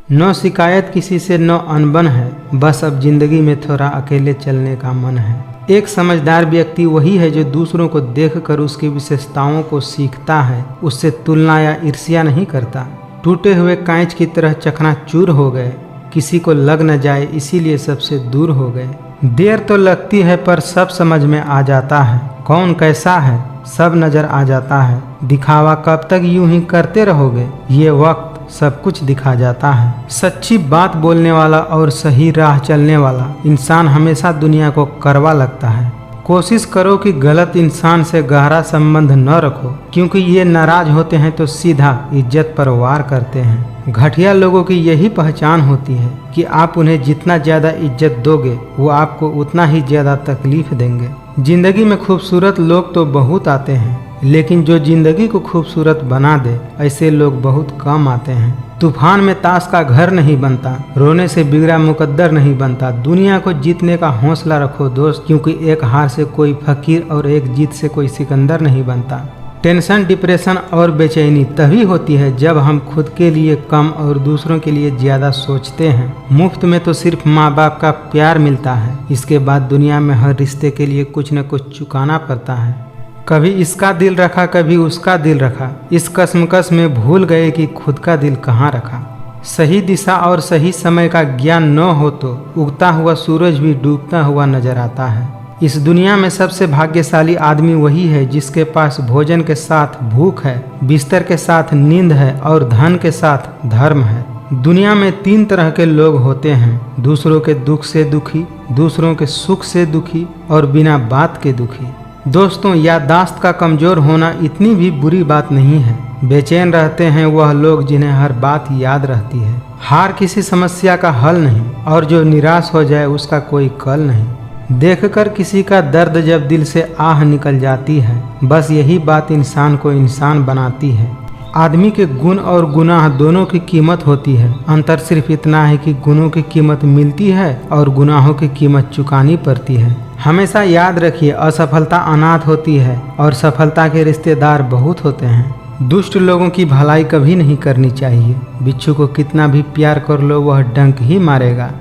No शिकायत किसी से नो अनबन है, बस अब जिंदगी में थोड़ा अकेले चलने का मन है। एक समझदार व्यक्ति वही है जो दूसरों को देखकर उसकी विशेषताओं को सीखता है, उससे तुलना या ईर्ष्या नहीं करता। टूटे हुए कांच की तरह चकनाचूर हो गए, किसी को लग न जाए इसीलिए सबसे दूर हो गए। देर तो लगती है पर सब समझ में आ जाता है, कौन कैसा है सब नजर आ जाता है। दिखावा कब तक यूं ही करते रहोगे, ये वक्त सब कुछ दिखा जाता है। सच्ची बात बोलने वाला और सही राह चलने वाला इंसान हमेशा दुनिया को कड़वा लगता है। कोशिश करो कि गलत इंसान से गहरा संबंध न रखो, क्योंकि ये नाराज होते हैं तो सीधा इज्जत पर वार करते हैं। घटिया लोगों की यही पहचान होती है कि आप उन्हें जितना ज़्यादा इज्जत दोगे वो आपको उतना ही ज़्यादा तकलीफ देंगे। जिंदगी में खूबसूरत लोग तो बहुत आते हैं, लेकिन जो जिंदगी को खूबसूरत बना दे ऐसे लोग बहुत कम आते हैं। तूफान में ताश का घर नहीं बनता, रोने से बिगड़ा मुकद्दर नहीं बनता। दुनिया को जीतने का हौसला रखो दोस्त, क्योंकि एक हार से कोई फकीर और एक जीत से कोई सिकंदर नहीं बनता। टेंशन, डिप्रेशन और बेचैनी तभी होती है जब हम खुद के लिए कम और दूसरों के लिए ज़्यादा सोचते हैं। मुफ्त में तो सिर्फ माँ बाप का प्यार मिलता है, इसके बाद दुनिया में हर रिश्ते के लिए कुछ न कुछ चुकाना पड़ता है। कभी इसका दिल रखा कभी उसका दिल रखा, इस कश्मकश में भूल गए कि खुद का दिल कहाँ रखा। सही दिशा और सही समय का ज्ञान न हो तो उगता हुआ सूरज भी डूबता हुआ नजर आता है। इस दुनिया में सबसे भाग्यशाली आदमी वही है जिसके पास भोजन के साथ भूख है, बिस्तर के साथ नींद है और धन के साथ धर्म है। दुनिया में 3 तरह के लोग होते हैं, दूसरों के दुख से दुखी, दूसरों के सुख से दुखी और बिना बात के दुखी। दोस्तों, याददाश्त का कमज़ोर होना इतनी भी बुरी बात नहीं है। बेचैन रहते हैं वह लोग जिन्हें हर बात याद रहती है। हार किसी समस्या का हल नहीं, और जो निराश हो जाए उसका कोई कल नहीं। देखकर किसी का दर्द जब दिल से आह निकल जाती है, बस यही बात इंसान को इंसान बनाती है। आदमी के गुण और गुनाह दोनों की कीमत होती है, अंतर सिर्फ इतना है कि गुणों की कीमत मिलती है और गुनाहों की कीमत चुकानी पड़ती है। हमेशा याद रखिए, असफलता अनाथ होती है और सफलता के रिश्तेदार बहुत होते हैं। दुष्ट लोगों की भलाई कभी नहीं करनी चाहिए। बिच्छू को कितना भी प्यार कर लो वह डंक ही मारेगा।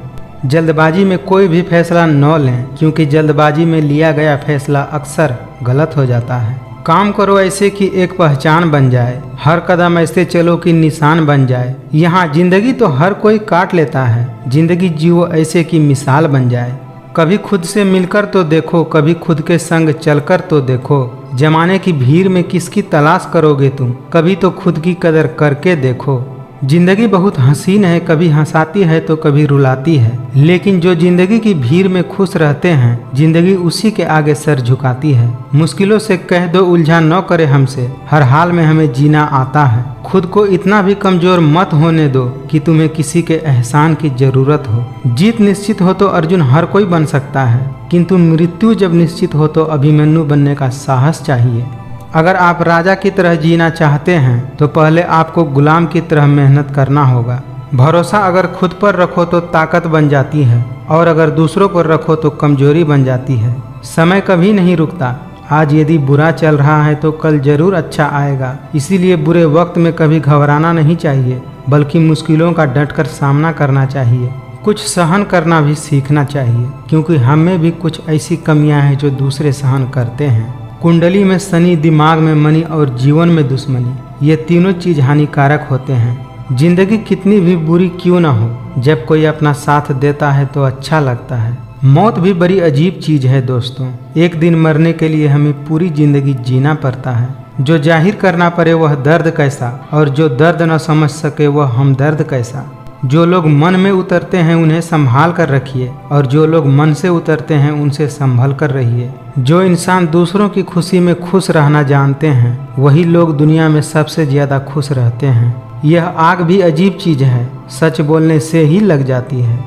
जल्दबाजी में कोई भी फैसला न लें, क्योंकि जल्दबाजी में लिया गया फैसला अक्सर गलत हो जाता है। काम करो ऐसे कि एक पहचान बन जाए, हर कदम ऐसे चलो कि निशान बन जाए। यहाँ जिंदगी तो हर कोई काट लेता है, जिंदगी जियो ऐसे कि मिसाल बन जाए। कभी खुद से मिलकर तो देखो, कभी खुद के संग चलकर तो देखो। जमाने की भीड़ में किसकी तलाश करोगे तुम, कभी तो खुद की कदर करके देखो। जिंदगी बहुत हसीन है, कभी हंसाती है तो कभी रुलाती है, लेकिन जो जिंदगी की भीड़ में खुश रहते हैं जिंदगी उसी के आगे सर झुकाती है। मुश्किलों से कह दो उलझा न करे हमसे, हर हाल में हमें जीना आता है। खुद को इतना भी कमजोर मत होने दो कि तुम्हें किसी के एहसान की जरूरत हो। जीत निश्चित हो तो अर्जुन हर कोई बन सकता है, किंतु मृत्यु जब निश्चित हो तो अभिमन्यु बनने का साहस चाहिए। अगर आप राजा की तरह जीना चाहते हैं तो पहले आपको गुलाम की तरह मेहनत करना होगा। भरोसा अगर खुद पर रखो तो ताकत बन जाती है, और अगर दूसरों पर रखो तो कमजोरी बन जाती है। समय कभी नहीं रुकता, आज यदि बुरा चल रहा है तो कल जरूर अच्छा आएगा। इसीलिए बुरे वक्त में कभी घबराना नहीं चाहिए, बल्कि मुश्किलों का डटकर सामना करना चाहिए। कुछ सहन करना भी सीखना चाहिए, क्योंकि हम में भी कुछ ऐसी कमियां हैं जो दूसरे सहन करते हैं। कुंडली में शनि, दिमाग में मनी और जीवन में दुश्मनी, ये तीनों चीज हानिकारक होते हैं। जिंदगी कितनी भी बुरी क्यों ना हो, जब कोई अपना साथ देता है तो अच्छा लगता है। मौत भी बड़ी अजीब चीज है दोस्तों, एक दिन मरने के लिए हमें पूरी जिंदगी जीना पड़ता है। जो जाहिर करना पड़े वह दर्द कैसा, और जो दर्द न समझ सके वह हमदर्द कैसा। जो लोग मन में उतरते हैं उन्हें संभाल कर रखिए, और जो लोग मन से उतरते हैं उनसे संभल कर रहिए। जो इंसान दूसरों की खुशी में खुश रहना जानते हैं वही लोग दुनिया में सबसे ज़्यादा खुश रहते हैं। यह आग भी अजीब चीज़ है, सच बोलने से ही लग जाती है।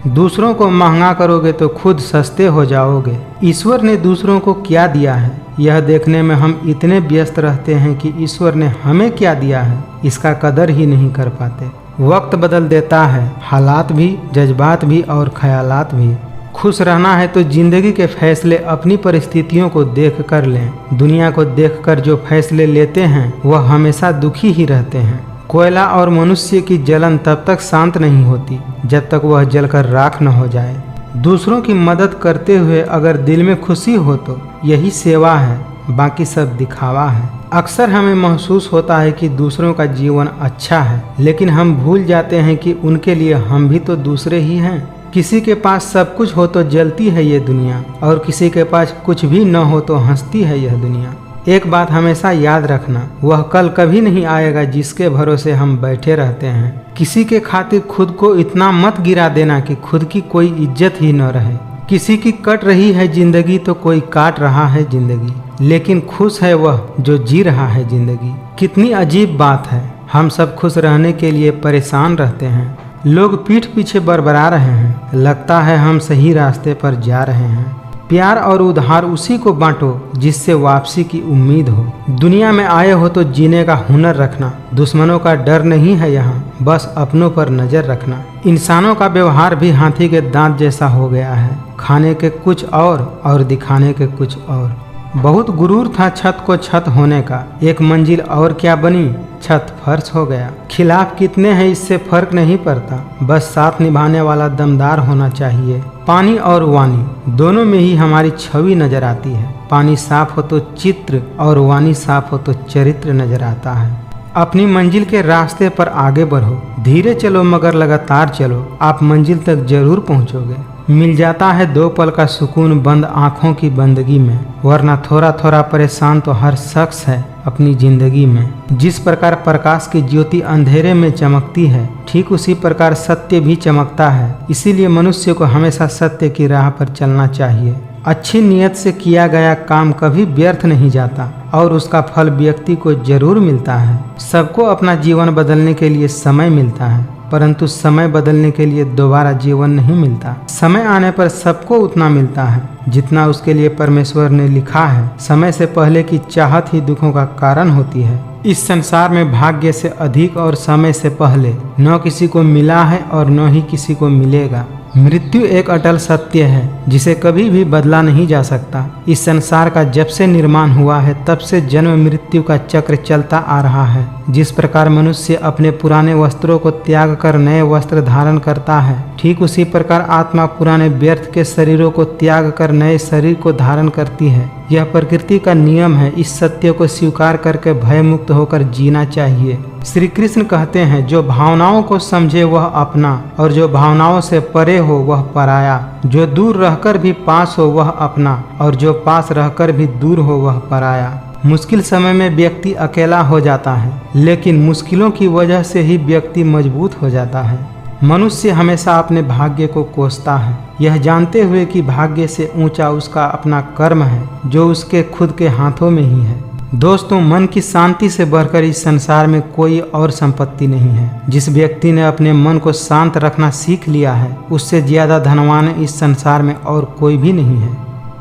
दूसरों को महंगा करोगे तो खुद सस्ते हो जाओगे। ईश्वर ने दूसरों को क्या दिया है यह देखने में हम इतने व्यस्त रहते हैं कि ईश्वर ने हमें क्या दिया है इसका कदर ही नहीं कर पाते। वक्त बदल देता है, हालात भी, जज्बात भी और ख्यालात भी। खुश रहना है तो जिंदगी के फैसले अपनी परिस्थितियों को देख कर लें। दुनिया को देखकर जो फैसले लेते हैं वह हमेशा दुखी ही रहते हैं। कोयला और मनुष्य की जलन तब तक शांत नहीं होती जब तक वह जलकर राख न हो जाए। दूसरों की मदद करते हुए अगर दिल में खुशी हो तो यही सेवा है, बाकी सब दिखावा है। अक्सर हमें महसूस होता है कि दूसरों का जीवन अच्छा है, लेकिन हम भूल जाते हैं कि उनके लिए हम भी तो दूसरे ही हैं। किसी के पास सब कुछ हो तो जलती है ये दुनिया, और किसी के पास कुछ भी न हो तो हंसती है यह दुनिया। एक बात हमेशा याद रखना, वह कल कभी नहीं आएगा जिसके भरोसे हम बैठे रहते हैं। किसी के खातिर खुद को इतना मत गिरा देना कि खुद की कोई इज्जत ही न रहे। किसी की कट रही है जिंदगी तो कोई काट रहा है जिंदगी, लेकिन खुश है वह जो जी रहा है जिंदगी। कितनी अजीब बात है, हम सब खुश रहने के लिए परेशान रहते हैं। लोग पीठ पीछे बरबरा रहे हैं, लगता है हम सही रास्ते पर जा रहे हैं। प्यार और उधार उसी को बांटो जिससे वापसी की उम्मीद हो। दुनिया में आए हो तो जीने का हुनर रखना, दुश्मनों का डर नहीं है यहाँ, बस अपनों पर नजर रखना। इंसानों का व्यवहार भी हाथी के दांत जैसा हो गया है, खाने के कुछ और दिखाने के कुछ और। बहुत गुरूर था छत को छत होने का, एक मंजिल और क्या बनी, छत फर्श हो गया। खिलाफ कितने हैं इससे फर्क नहीं पड़ता, बस साथ निभाने वाला दमदार होना चाहिए। पानी और वाणी दोनों में ही हमारी छवि नजर आती है। पानी साफ हो तो चित्र और वाणी साफ हो तो चरित्र नजर आता है। अपनी मंजिल के रास्ते पर आगे बढ़ो, धीरे चलो मगर लगातार चलो, आप मंजिल तक जरूर पहुंचोगे। मिल जाता है 2 पल का सुकून बंद आँखों की बंदगी में, वरना थोड़ा थोड़ा परेशान तो हर शख्स है अपनी जिंदगी में। जिस प्रकार प्रकाश की ज्योति अंधेरे में चमकती है, ठीक उसी प्रकार सत्य भी चमकता है। इसीलिए मनुष्य को हमेशा सत्य की राह पर चलना चाहिए। अच्छी नियत से किया गया काम कभी व्यर्थ नहीं जाता और उसका फल व्यक्ति को जरूर मिलता है। सबको अपना जीवन बदलने के लिए समय मिलता है, परंतु समय बदलने के लिए दोबारा जीवन नहीं मिलता। समय आने पर सबको उतना मिलता है जितना उसके लिए परमेश्वर ने लिखा है। समय से पहले की चाहत ही दुखों का कारण होती है। इस संसार में भाग्य से अधिक और समय से पहले न किसी को मिला है और न ही किसी को मिलेगा। मृत्यु एक अटल सत्य है जिसे कभी भी बदला नहीं जा सकता। इस संसार का जब से निर्माण हुआ है तब से जन्म मृत्यु का चक्र चलता आ रहा है। जिस प्रकार मनुष्य अपने पुराने वस्त्रों को त्याग कर नए वस्त्र धारण करता है, ठीक उसी प्रकार आत्मा पुराने व्यर्थ के शरीरों को त्याग कर नए शरीर को धारण करती है। यह प्रकृति का नियम है। इस सत्य को स्वीकार करके भय मुक्त होकर जीना चाहिए। श्री कृष्ण कहते हैं, जो भावनाओं को समझे वह अपना, और जो भावनाओं से परे हो वह पराया। जो दूर रहकर भी पास हो वह अपना, और जो पास रहकर भी दूर हो वह पराया। मुश्किल समय में व्यक्ति अकेला हो जाता है, लेकिन मुश्किलों की वजह से ही व्यक्ति मजबूत हो जाता है। मनुष्य हमेशा अपने भाग्य को कोसता है, यह जानते हुए कि भाग्य से ऊंचा उसका अपना कर्म है जो उसके खुद के हाथों में ही है। दोस्तों, मन की शांति से बढ़कर इस संसार में कोई और संपत्ति नहीं है। जिस व्यक्ति ने अपने मन को शांत रखना सीख लिया है, उससे ज्यादा धनवान इस संसार में और कोई भी नहीं है।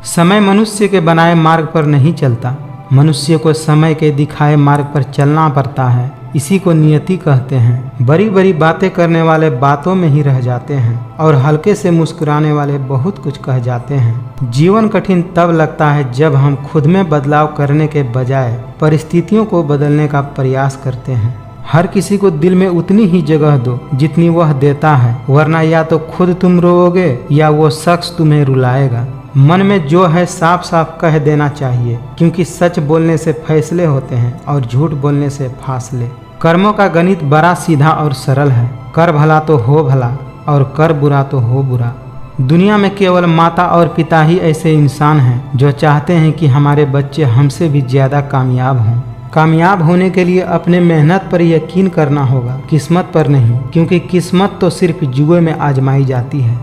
समय मनुष्य के बनाए मार्ग पर नहीं चलता, मनुष्य को समय के दिखाए मार्ग पर चलना पड़ता है। इसी को नियति कहते हैं। बड़ी बड़ी बातें करने वाले बातों में ही रह जाते हैं, और हल्के से मुस्कुराने वाले बहुत कुछ कह जाते हैं। जीवन कठिन तब लगता है जब हम खुद में बदलाव करने के बजाय परिस्थितियों को बदलने का प्रयास करते हैं। हर किसी को दिल में उतनी ही जगह दो जितनी वह देता है, वरना या तो खुद तुम रोओगे या वो शख्स तुम्हें रुलाएगा। मन में जो है साफ साफ कह देना चाहिए, क्योंकि सच बोलने से फैसले होते हैं और झूठ बोलने से फासले। कर्मों का गणित बड़ा सीधा और सरल है। कर भला तो हो भला, और कर बुरा तो हो बुरा। दुनिया में केवल माता और पिता ही ऐसे इंसान हैं जो चाहते हैं कि हमारे बच्चे हमसे भी ज्यादा कामयाब हों। कामयाब होने के लिए अपने मेहनत पर यकीन करना होगा, किस्मत पर नहीं, क्योंकि किस्मत तो सिर्फ जुए में आजमाई जाती है।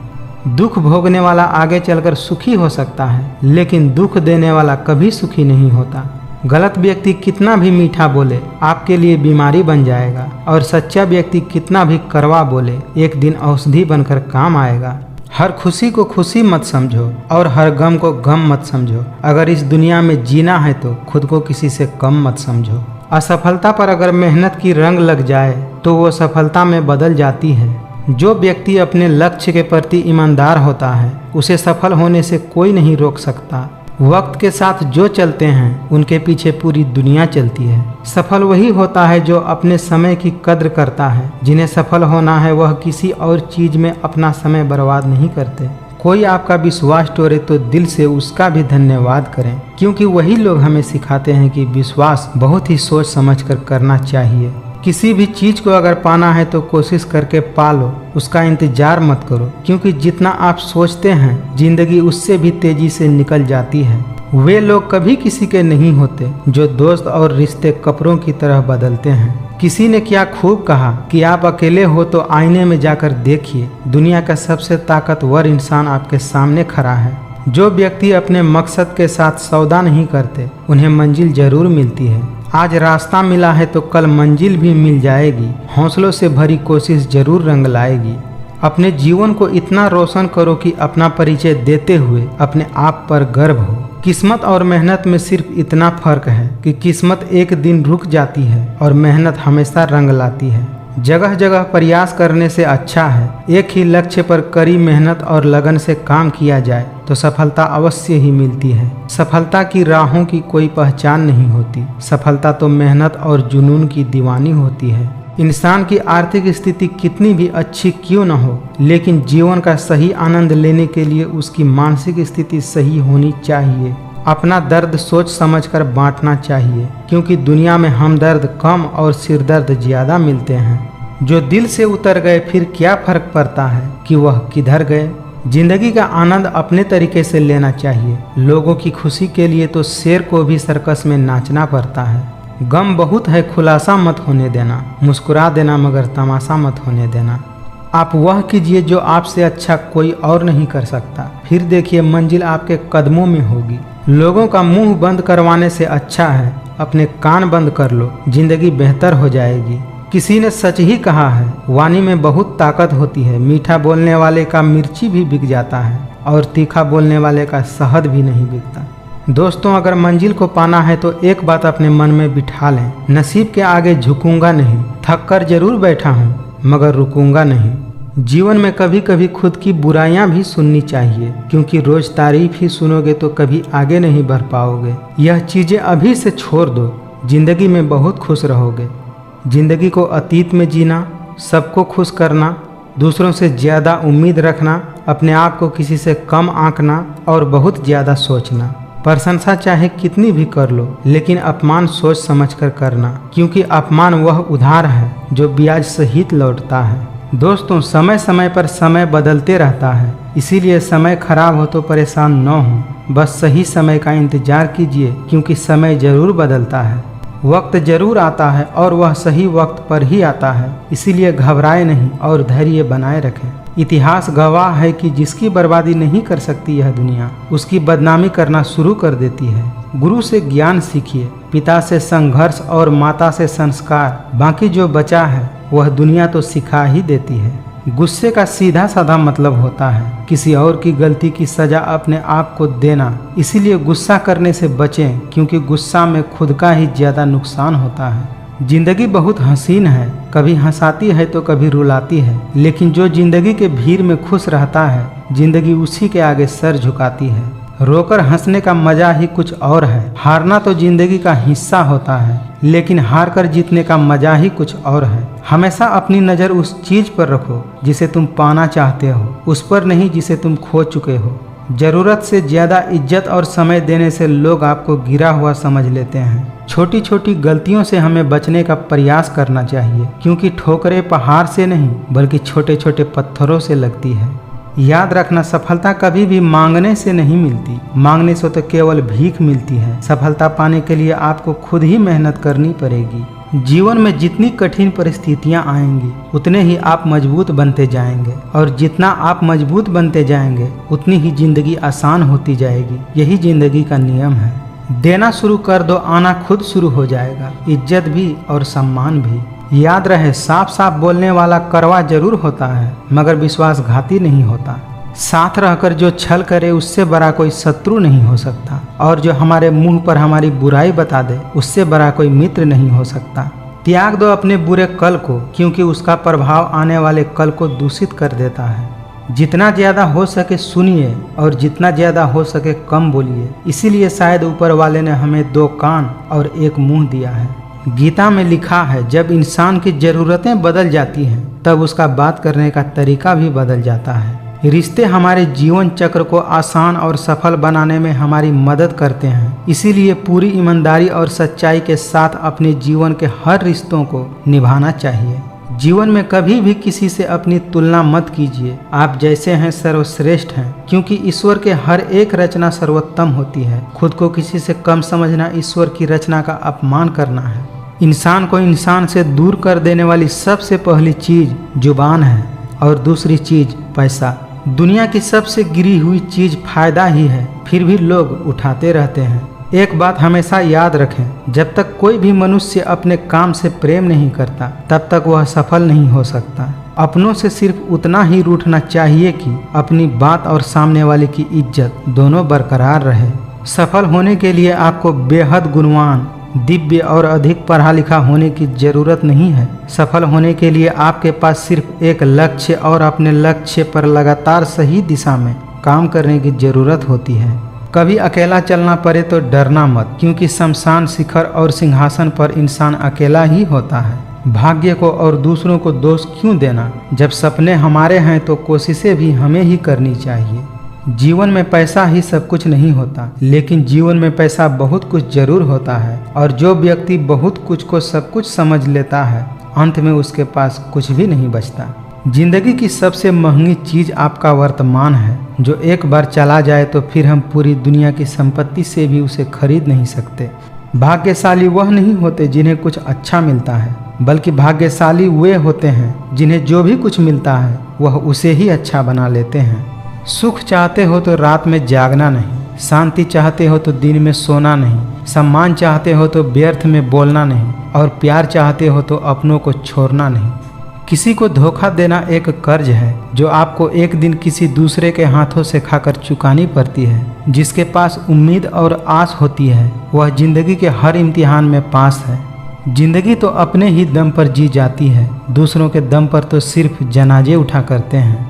दुख भोगने वाला आगे चलकर सुखी हो सकता है, लेकिन दुख देने वाला कभी सुखी नहीं होता। गलत व्यक्ति कितना भी मीठा बोले आपके लिए बीमारी बन जाएगा, और सच्चा व्यक्ति कितना भी कड़वा बोले एक दिन औषधि बनकर काम आएगा। हर खुशी को खुशी मत समझो और हर गम को गम मत समझो। अगर इस दुनिया में जीना है तो खुद को किसी से कम मत समझो। असफलता पर अगर मेहनत की रंग लग जाए तो वो सफलता में बदल जाती है। जो व्यक्ति अपने लक्ष्य के प्रति ईमानदार होता है, उसे सफल होने से कोई नहीं रोक सकता। वक्त के साथ जो चलते हैं उनके पीछे पूरी दुनिया चलती है। सफल वही होता है जो अपने समय की कद्र करता है। जिन्हें सफल होना है वह किसी और चीज में अपना समय बर्बाद नहीं करते। कोई आपका विश्वास तोड़े तो दिल से उसका भी धन्यवाद करें, क्योंकि वही लोग हमें सिखाते हैं कि विश्वास बहुत ही सोच समझ कर करना चाहिए। किसी भी चीज को अगर पाना है तो कोशिश करके पा लो, उसका इंतजार मत करो, क्योंकि जितना आप सोचते हैं जिंदगी उससे भी तेजी से निकल जाती है। वे लोग कभी किसी के नहीं होते जो दोस्त और रिश्ते कपड़ों की तरह बदलते हैं। किसी ने क्या खूब कहा कि आप अकेले हो तो आईने में जाकर देखिए, दुनिया का सबसे ताकतवर इंसान आपके सामने खड़ा है। जो व्यक्ति अपने मकसद के साथ सौदा नहीं करते उन्हें मंजिल जरूर मिलती है। आज रास्ता मिला है तो कल मंजिल भी मिल जाएगी। हौसलों से भरी कोशिश जरूर रंग लाएगी। अपने जीवन को इतना रोशन करो कि अपना परिचय देते हुए अपने आप पर गर्व हो। किस्मत और मेहनत में सिर्फ इतना फर्क है कि किस्मत एक दिन रुक जाती है और मेहनत हमेशा रंग लाती है। जगह जगह प्रयास करने से अच्छा है एक ही लक्ष्य पर कड़ी मेहनत और लगन से काम किया जाए तो सफलता अवश्य ही मिलती है। सफलता की राहों की कोई पहचान नहीं होती। सफलता तो मेहनत और जुनून की दीवानी होती है। इंसान की आर्थिक स्थिति कितनी भी अच्छी क्यों न हो, लेकिन जीवन का सही आनंद लेने के लिए उसकी मानसिक स्थिति सही होनी चाहिए। अपना दर्द सोच समझकर बांटना चाहिए, क्योंकि दुनिया में हमदर्द कम और सिरदर्द ज्यादा मिलते हैं। जो दिल से उतर गए फिर क्या फर्क पड़ता है कि वह किधर गए। जिंदगी का आनंद अपने तरीके से लेना चाहिए। लोगों की खुशी के लिए तो शेर को भी सर्कस में नाचना पड़ता है। गम बहुत है खुलासा मत होने देना, मुस्कुरा देना मगर तमाशा मत होने देना। आप वह कीजिए जो आपसे अच्छा कोई और नहीं कर सकता, फिर देखिए मंजिल आपके कदमों में होगी। लोगों का मुंह बंद करवाने से अच्छा है अपने कान बंद कर लो, जिंदगी बेहतर हो जाएगी। किसी ने सच ही कहा है, वाणी में बहुत ताकत होती है। मीठा बोलने वाले का मिर्ची भी बिक जाता है और तीखा बोलने वाले का शहद भी नहीं बिकता। दोस्तों, अगर मंजिल को पाना है तो एक बात अपने मन में बिठा लें, नसीब के आगे झुकूंगा नहीं। थक कर जरूर बैठा हूँ मगर रुकूंगा नहीं। जीवन में कभी कभी खुद की बुराइयां भी सुननी चाहिए, क्योंकि रोज तारीफ ही सुनोगे तो कभी आगे नहीं बढ़ पाओगे। यह चीजें अभी से छोड़ दो, जिंदगी में बहुत खुश रहोगे। जिंदगी को अतीत में जीना, सबको खुश करना, दूसरों से ज़्यादा उम्मीद रखना, अपने आप को किसी से कम आंकना और बहुत ज़्यादा सोचना। प्रशंसा चाहे कितनी भी कर लो, लेकिन अपमान सोच समझ कर करना, क्योंकि अपमान वह उधार है जो ब्याज सहित लौटता है। दोस्तों, समय समय पर समय बदलते रहता है, इसीलिए समय खराब हो तो परेशान न हो, बस सही समय का इंतजार कीजिए, क्योंकि समय जरूर बदलता है। वक्त जरूर आता है और वह सही वक्त पर ही आता है, इसीलिए घबराए नहीं और धैर्य बनाए रखें। इतिहास गवाह है कि जिसकी बर्बादी नहीं कर सकती यह दुनिया, उसकी बदनामी करना शुरू कर देती है। गुरु से ज्ञान सीखिए, पिता से संघर्ष और माता से संस्कार, बाकी जो बचा है वह दुनिया तो सिखा ही देती है। गुस्से का सीधा साधा मतलब होता है किसी और की गलती की सजा अपने आप को देना, इसीलिए गुस्सा करने से बचें, क्योंकि गुस्सा में खुद का ही ज़्यादा नुकसान होता है। जिंदगी बहुत हसीन है, कभी हंसाती है तो कभी रुलाती है, लेकिन जो जिंदगी के भीड़ में खुश रहता है, जिंदगी उसी के आगे सर झुकाती है। रोकर हंसने का मजा ही कुछ और है। हारना तो जिंदगी का हिस्सा होता है, लेकिन हार कर जीतने का मजा ही कुछ और है। हमेशा अपनी नज़र उस चीज पर रखो जिसे तुम पाना चाहते हो, उस पर नहीं जिसे तुम खो चुके हो। जरूरत से ज़्यादा इज्जत और समय देने से लोग आपको गिरा हुआ समझ लेते हैं। छोटी छोटी गलतियों से हमें बचने का प्रयास करना चाहिए, क्योंकि ठोकरें पहाड़ से नहीं बल्कि छोटे छोटे पत्थरों से लगती है। याद रखना, सफलता कभी भी मांगने से नहीं मिलती, मांगने से तो केवल भीख मिलती है। सफलता पाने के लिए आपको खुद ही मेहनत करनी पड़ेगी। जीवन में जितनी कठिन परिस्थितियां आएंगी उतने ही आप मजबूत बनते जाएंगे, और जितना आप मजबूत बनते जाएंगे उतनी ही जिंदगी आसान होती जाएगी। यही जिंदगी का नियम है। देना शुरू कर दो, आना खुद शुरू हो जाएगा, इज्जत भी और सम्मान भी। याद रहे, साफ साफ बोलने वाला कड़वा जरूर होता है मगर विश्वासघाती नहीं होता। साथ रहकर जो छल करे उससे बड़ा कोई शत्रु नहीं हो सकता, और जो हमारे मुंह पर हमारी बुराई बता दे उससे बड़ा कोई मित्र नहीं हो सकता। त्याग दो अपने बुरे कल को, क्योंकि उसका प्रभाव आने वाले कल को दूषित कर देता है। जितना ज़्यादा हो सके सुनिए और जितना ज़्यादा हो सके कम बोलिए। इसीलिए शायद ऊपर वाले ने हमें 2 कान और 1 मुंह दिया है। गीता में लिखा है, जब इंसान की ज़रूरतें बदल जाती हैं तब उसका बात करने का तरीका भी बदल जाता है। रिश्ते हमारे जीवन चक्र को आसान और सफल बनाने में हमारी मदद करते हैं। इसीलिए पूरी ईमानदारी और सच्चाई के साथ अपने जीवन के हर रिश्तों को निभाना चाहिए। जीवन में कभी भी किसी से अपनी तुलना मत कीजिए। आप जैसे हैं सर्वश्रेष्ठ हैं, क्योंकि ईश्वर के हर एक रचना सर्वोत्तम होती है। खुद को किसी से कम समझना ईश्वर की रचना का अपमान करना है। इंसान को इंसान से दूर कर देने वाली सबसे पहली चीज जुबान है और दूसरी चीज पैसा। दुनिया की सबसे गिरी हुई चीज फायदा ही है, फिर भी लोग उठाते रहते हैं। एक बात हमेशा याद रखें, जब तक कोई भी मनुष्य अपने काम से प्रेम नहीं करता तब तक वह सफल नहीं हो सकता। अपनों से सिर्फ उतना ही रूठना चाहिए कि अपनी बात और सामने वाले की इज्जत दोनों बरकरार रहे। सफल होने के लिए आपको बेहद गुणवान, दिव्य और अधिक पढ़ा लिखा होने की जरूरत नहीं है। सफल होने के लिए आपके पास सिर्फ एक लक्ष्य और अपने लक्ष्य पर लगातार सही दिशा में काम करने की जरूरत होती है। कभी अकेला चलना पड़े तो डरना मत, क्योंकि शमशान, शिखर और सिंहासन पर इंसान अकेला ही होता है। भाग्य को और दूसरों को दोष क्यों देना? जब सपने हमारे हैं तो कोशिशें भी हमें ही करनी चाहिए। जीवन में पैसा ही सब कुछ नहीं होता, लेकिन जीवन में पैसा बहुत कुछ जरूर होता है। और जो व्यक्ति बहुत कुछ को सब कुछ समझ लेता है, अंत में उसके पास कुछ भी नहीं बचता। जिंदगी की सबसे महंगी चीज आपका वर्तमान है, जो एक बार चला जाए तो फिर हम पूरी दुनिया की संपत्ति से भी उसे खरीद नहीं सकते। भाग्यशाली वह नहीं होते जिन्हें कुछ अच्छा मिलता है, बल्कि भाग्यशाली वे होते हैं जिन्हें जो भी कुछ मिलता है वह उसे ही अच्छा बना लेते हैं। सुख चाहते हो तो रात में जागना नहीं, शांति चाहते हो तो दिन में सोना नहीं, सम्मान चाहते हो तो व्यर्थ में बोलना नहीं, और प्यार चाहते हो तो अपनों को छोड़ना नहीं। किसी को धोखा देना एक कर्ज है जो आपको एक दिन किसी दूसरे के हाथों से खाकर चुकानी पड़ती है। जिसके पास उम्मीद और आस होती है वह जिंदगी के हर इम्तिहान में पास है। जिंदगी तो अपने ही दम पर जी जाती है, दूसरों के दम पर तो सिर्फ जनाजे उठा करते हैं।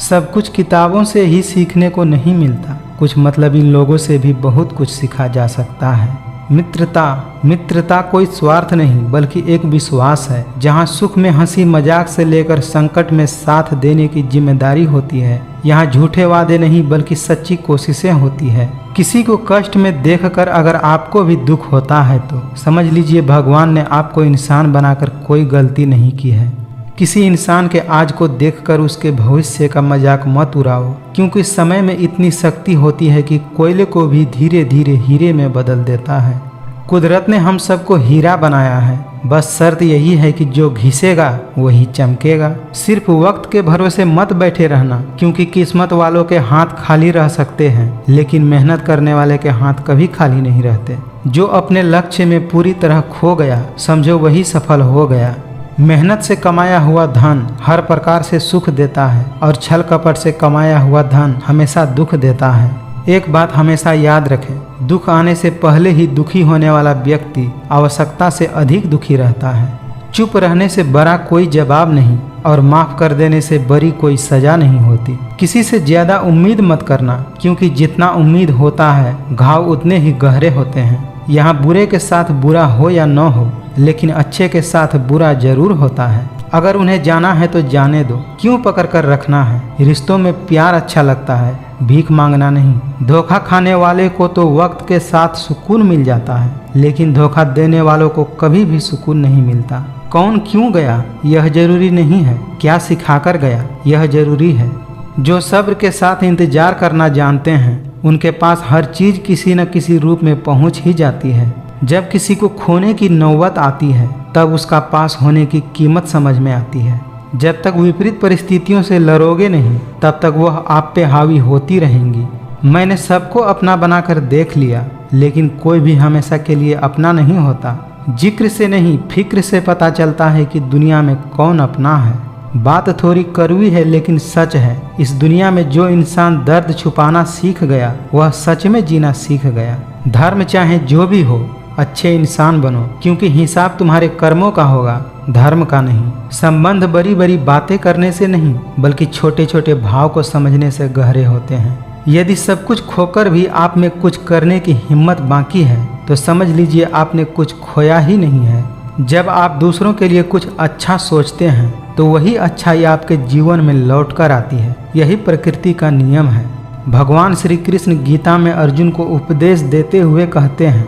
सब कुछ किताबों से ही सीखने को नहीं मिलता, कुछ मतलब इन लोगों से भी बहुत कुछ सीखा जा सकता है। मित्रता कोई स्वार्थ नहीं बल्कि एक विश्वास है, जहां सुख में हंसी मजाक से लेकर संकट में साथ देने की जिम्मेदारी होती है। यहाँ झूठे वादे नहीं बल्कि सच्ची कोशिशें होती है। किसी को कष्ट में देखकर अगर आपको भी दुख होता है तो समझ लीजिए भगवान ने आपको इंसान बनाकर कोई गलती नहीं की है। किसी इंसान के आज को देखकर उसके भविष्य का मजाक मत उड़ाओ, क्योंकि समय में इतनी शक्ति होती है कि कोयले को भी धीरे धीरे हीरे में बदल देता है। कुदरत ने हम सबको हीरा बनाया है, बस शर्त यही है कि जो घिसेगा वही चमकेगा। सिर्फ वक्त के भरोसे मत बैठे रहना, क्योंकि किस्मत वालों के हाथ खाली रह सकते हैं, लेकिन मेहनत करने वाले के हाथ कभी खाली नहीं रहते। जो अपने लक्ष्य में पूरी तरह खो गया, समझो वही सफल हो गया। मेहनत से कमाया हुआ धन हर प्रकार से सुख देता है, और छल कपट से कमाया हुआ धन हमेशा दुख देता है। एक बात हमेशा याद रखें, दुख आने से पहले ही दुखी होने वाला व्यक्ति आवश्यकता से अधिक दुखी रहता है। चुप रहने से बड़ा कोई जवाब नहीं, और माफ कर देने से बड़ी कोई सजा नहीं होती। किसी से ज्यादा उम्मीद मत करना, क्योंकि जितना उम्मीद होता है घाव उतने ही गहरे होते हैं। यहाँ बुरे के साथ बुरा हो या न हो, लेकिन अच्छे के साथ बुरा जरूर होता है। अगर उन्हें जाना है तो जाने दो, क्यों पकड़ कर रखना है। रिश्तों में प्यार अच्छा लगता है, भीख मांगना नहीं। धोखा खाने वाले को तो वक्त के साथ सुकून मिल जाता है, लेकिन धोखा देने वालों को कभी भी सुकून नहीं मिलता। कौन क्यों गया यह जरूरी नहीं है, क्या सिखाकर गया यह जरूरी है। जो सब्र के साथ इंतजार करना जानते हैं, उनके पास हर चीज किसी न किसी रूप में पहुंच ही जाती है। जब किसी को खोने की नौबत आती है, तब उसका पास होने की कीमत समझ में आती है। जब तक विपरीत परिस्थितियों से लड़ोगे नहीं, तब तक वह आप पे हावी होती रहेंगी। मैंने सबको अपना बनाकर देख लिया, लेकिन कोई भी हमेशा के लिए अपना नहीं होता। जिक्र से नहीं, फिक्र से पता चलता है कि दुनिया में कौन अपना है। बात थोड़ी कड़वी है लेकिन सच है। इस दुनिया में जो इंसान दर्द छुपाना सीख गया, वह सच में जीना सीख गया। धर्म चाहे जो भी हो, अच्छे इंसान बनो, क्योंकि हिसाब तुम्हारे कर्मों का होगा। धर्म का नहीं। संबंध बड़ी बड़ी बातें करने से नहीं, बल्कि छोटे छोटे भाव को समझने से गहरे होते हैं। यदि सब कुछ खोकर भी आप में कुछ करने की हिम्मत बाकी है तो समझ लीजिए आपने कुछ खोया ही नहीं है। जब आप दूसरों के लिए कुछ अच्छा सोचते हैं तो वही अच्छाई आपके जीवन में लौट कर आती है। यही प्रकृति का नियम है। भगवान श्री कृष्ण गीता में अर्जुन को उपदेश देते हुए कहते हैं,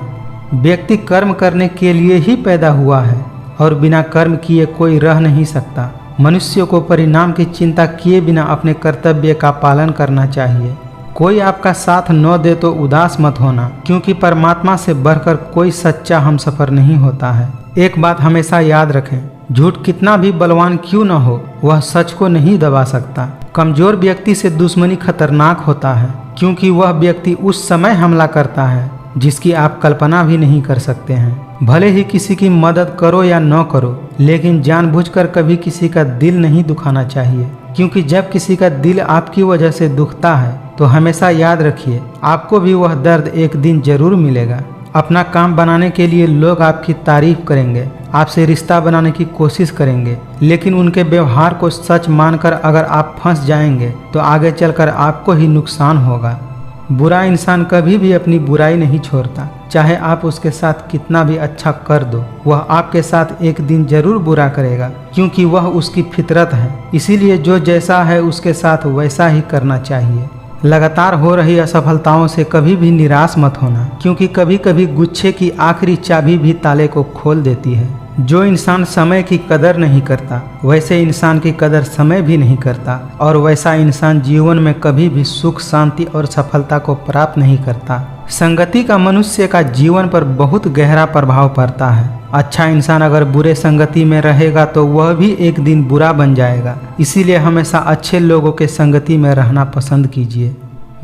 व्यक्ति कर्म करने के लिए ही पैदा हुआ है और बिना कर्म किए कोई रह नहीं सकता। मनुष्य को परिणाम की चिंता किए बिना अपने कर्तव्य का पालन करना चाहिए। कोई आपका साथ न दे तो उदास मत होना, क्योंकि परमात्मा से बढ़कर कोई सच्चा हमसफर नहीं होता है। एक बात हमेशा याद रखें, झूठ कितना भी बलवान क्यों न हो, वह सच को नहीं दबा सकता। कमजोर व्यक्ति से दुश्मनी खतरनाक होता है, क्योंकि वह व्यक्ति उस समय हमला करता है जिसकी आप कल्पना भी नहीं कर सकते हैं। भले ही किसी की मदद करो या न करो, लेकिन जानबूझकर कभी किसी का दिल नहीं दुखाना चाहिए, क्योंकि जब किसी का दिल आपकी वजह से दुखता है तो हमेशा याद रखिए आपको भी वह दर्द एक दिन जरूर मिलेगा। अपना काम बनाने के लिए लोग आपकी तारीफ करेंगे, आपसे रिश्ता बनाने की कोशिश करेंगे, लेकिन उनके व्यवहार को सच मानकर अगर आप फंस जाएंगे तो आगे चलकर आपको ही नुकसान होगा। बुरा इंसान कभी भी अपनी बुराई नहीं छोड़ता, चाहे आप उसके साथ कितना भी अच्छा कर दो, वह आपके साथ एक दिन जरूर बुरा करेगा, क्योंकि वह उसकी फितरत है। इसीलिए जो जैसा है उसके साथ वैसा ही करना चाहिए। लगातार हो रही असफलताओं से कभी भी निराश मत होना, क्योंकि कभी कभी गुच्छे की आखिरी चाबी भी ताले को खोल देती है। जो इंसान समय की कदर नहीं करता, वैसे इंसान की कदर समय भी नहीं करता, और वैसा इंसान जीवन में कभी भी सुख, शांति और सफलता को प्राप्त नहीं करता। संगति का मनुष्य का जीवन पर बहुत गहरा प्रभाव पड़ता है। अच्छा इंसान अगर बुरे संगति में रहेगा तो वह भी एक दिन बुरा बन जाएगा। इसीलिए हमेशा अच्छे लोगों के संगति में रहना पसंद कीजिए।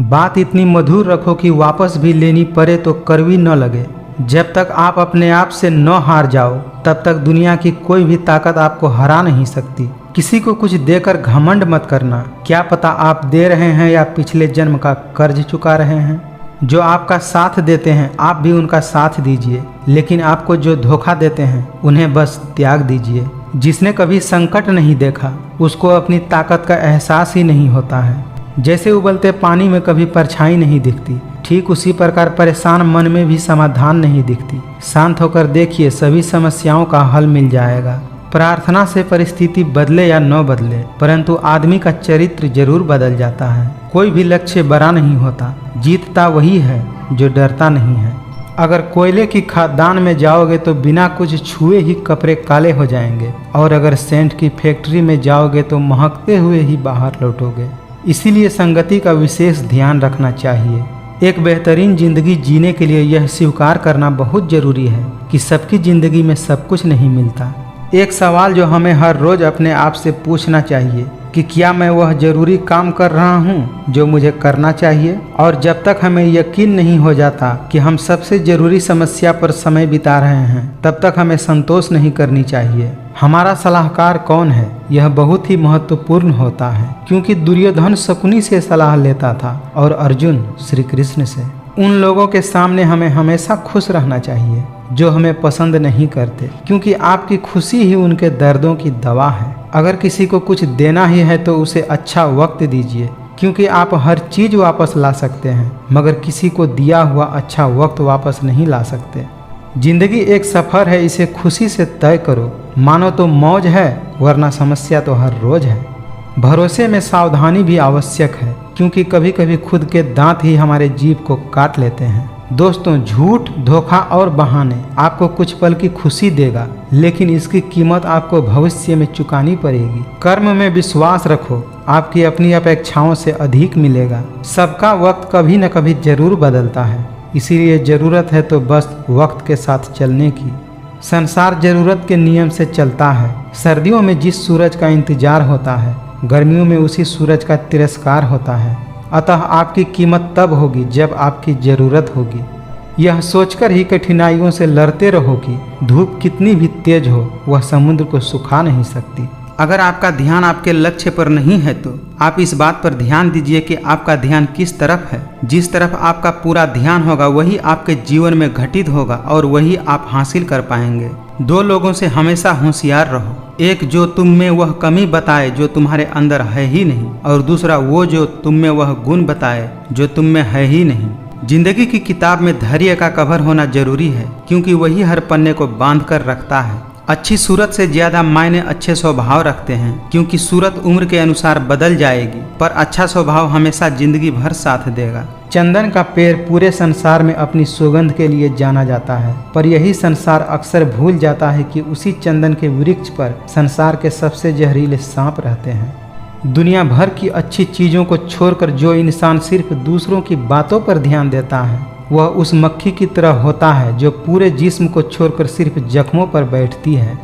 बात इतनी मधुर रखो कि वापस भी लेनी पड़े तो कड़वी न लगे। जब तक आप अपने आप से न हार जाओ, तब तक दुनिया की कोई भी ताकत आपको हरा नहीं सकती। किसी को कुछ देकर घमंड मत करना, क्या पता आप दे रहे हैं या पिछले जन्म का कर्ज चुका रहे हैं। जो आपका साथ देते हैं आप भी उनका साथ दीजिए, लेकिन आपको जो धोखा देते हैं उन्हें बस त्याग दीजिए। जिसने कभी संकट नहीं देखा उसको अपनी ताकत का एहसास ही नहीं होता है। जैसे उबलते पानी में कभी परछाई नहीं दिखती, ठीक उसी प्रकार परेशान मन में भी समाधान नहीं दिखती। शांत होकर देखिए, सभी समस्याओं का हल मिल जाएगा। प्रार्थना से परिस्थिति बदले या न बदले, परंतु आदमी का चरित्र जरूर बदल जाता है। कोई भी लक्ष्य बड़ा नहीं होता, जीतता वही है जो डरता नहीं है। अगर कोयले की खदान में जाओगे तो बिना कुछ छुए ही कपड़े काले हो जाएंगे, और अगर सेंट की फैक्ट्री में जाओगे तो महकते हुए ही बाहर लौटोगे। इसीलिए संगति का विशेष ध्यान रखना चाहिए। एक बेहतरीन जिंदगी जीने के लिए यह स्वीकार करना बहुत जरूरी है कि सबकी जिंदगी में सब कुछ नहीं मिलता। एक सवाल जो हमें हर रोज अपने आप से पूछना चाहिए कि क्या मैं वह जरूरी काम कर रहा हूँ जो मुझे करना चाहिए। और जब तक हमें यकीन नहीं हो जाता कि हम सबसे जरूरी समस्या पर समय बिता रहे हैं, तब तक हमें संतोष नहीं करनी चाहिए। हमारा सलाहकार कौन है, यह बहुत ही महत्वपूर्ण होता है, क्योंकि दुर्योधन शकुनी से सलाह लेता था और अर्जुन श्री कृष्ण से। उन लोगों के सामने हमें हमेशा खुश रहना चाहिए जो हमें पसंद नहीं करते, क्योंकि आपकी खुशी ही उनके दर्दों की दवा है। अगर किसी को कुछ देना ही है तो उसे अच्छा वक्त दीजिए, क्योंकि आप हर चीज़ वापस ला सकते हैं, मगर किसी को दिया हुआ अच्छा वक्त वापस नहीं ला सकते। जिंदगी एक सफ़र है, इसे खुशी से तय करो। मानो तो मौज है, वरना समस्या तो हर रोज है। भरोसे में सावधानी भी आवश्यक है, क्योंकि कभी कभी खुद के दांत ही हमारे जीभ को काट लेते हैं। दोस्तों, झूठ, धोखा और बहाने आपको कुछ पल की खुशी देगा, लेकिन इसकी कीमत आपको भविष्य में चुकानी पड़ेगी। कर्म में विश्वास रखो, आपकी अपनी अपेक्षाओं से अधिक मिलेगा। सबका वक्त कभी न कभी जरूर बदलता है, इसीलिए ज़रूरत है तो बस वक्त के साथ चलने की। संसार ज़रूरत के नियम से चलता है। सर्दियों में जिस सूरज का इंतजार होता है, गर्मियों में उसी सूरज का तिरस्कार होता है। अतः आपकी कीमत तब होगी जब आपकी ज़रूरत होगी। यह सोचकर ही कठिनाइयों से लड़ते रहो कि धूप कितनी भी तेज हो, वह समुद्र को सुखा नहीं सकती। अगर आपका ध्यान आपके लक्ष्य पर नहीं है तो आप इस बात पर ध्यान दीजिए कि आपका ध्यान किस तरफ है। जिस तरफ आपका पूरा ध्यान होगा वही आपके जीवन में घटित होगा और वही आप हासिल कर पाएंगे। दो लोगों से हमेशा होशियार रहो, एक जो तुम में वह कमी बताए जो तुम्हारे अंदर है ही नहीं, और दूसरा वो जो तुम में वह गुण बताए जो तुम में है ही नहीं। जिंदगी की किताब में धैर्य का कवर होना जरूरी है, क्योंकि वही हर पन्ने को बांध कर रखता है। अच्छी सूरत से ज्यादा मायने अच्छे स्वभाव रखते हैं, क्योंकि सूरत उम्र के अनुसार बदल जाएगी, पर अच्छा स्वभाव हमेशा जिंदगी भर साथ देगा। चंदन का पेड़ पूरे संसार में अपनी सुगंध के लिए जाना जाता है, पर यही संसार अक्सर भूल जाता है कि उसी चंदन के वृक्ष पर संसार के सबसे जहरीले सांप रहते हैं। दुनिया भर की अच्छी चीजों को छोड़कर जो इंसान सिर्फ दूसरों की बातों पर ध्यान देता है वह उस मक्खी की तरह होता है जो पूरे जिस्म को छोड़कर सिर्फ जख्मों पर बैठती है।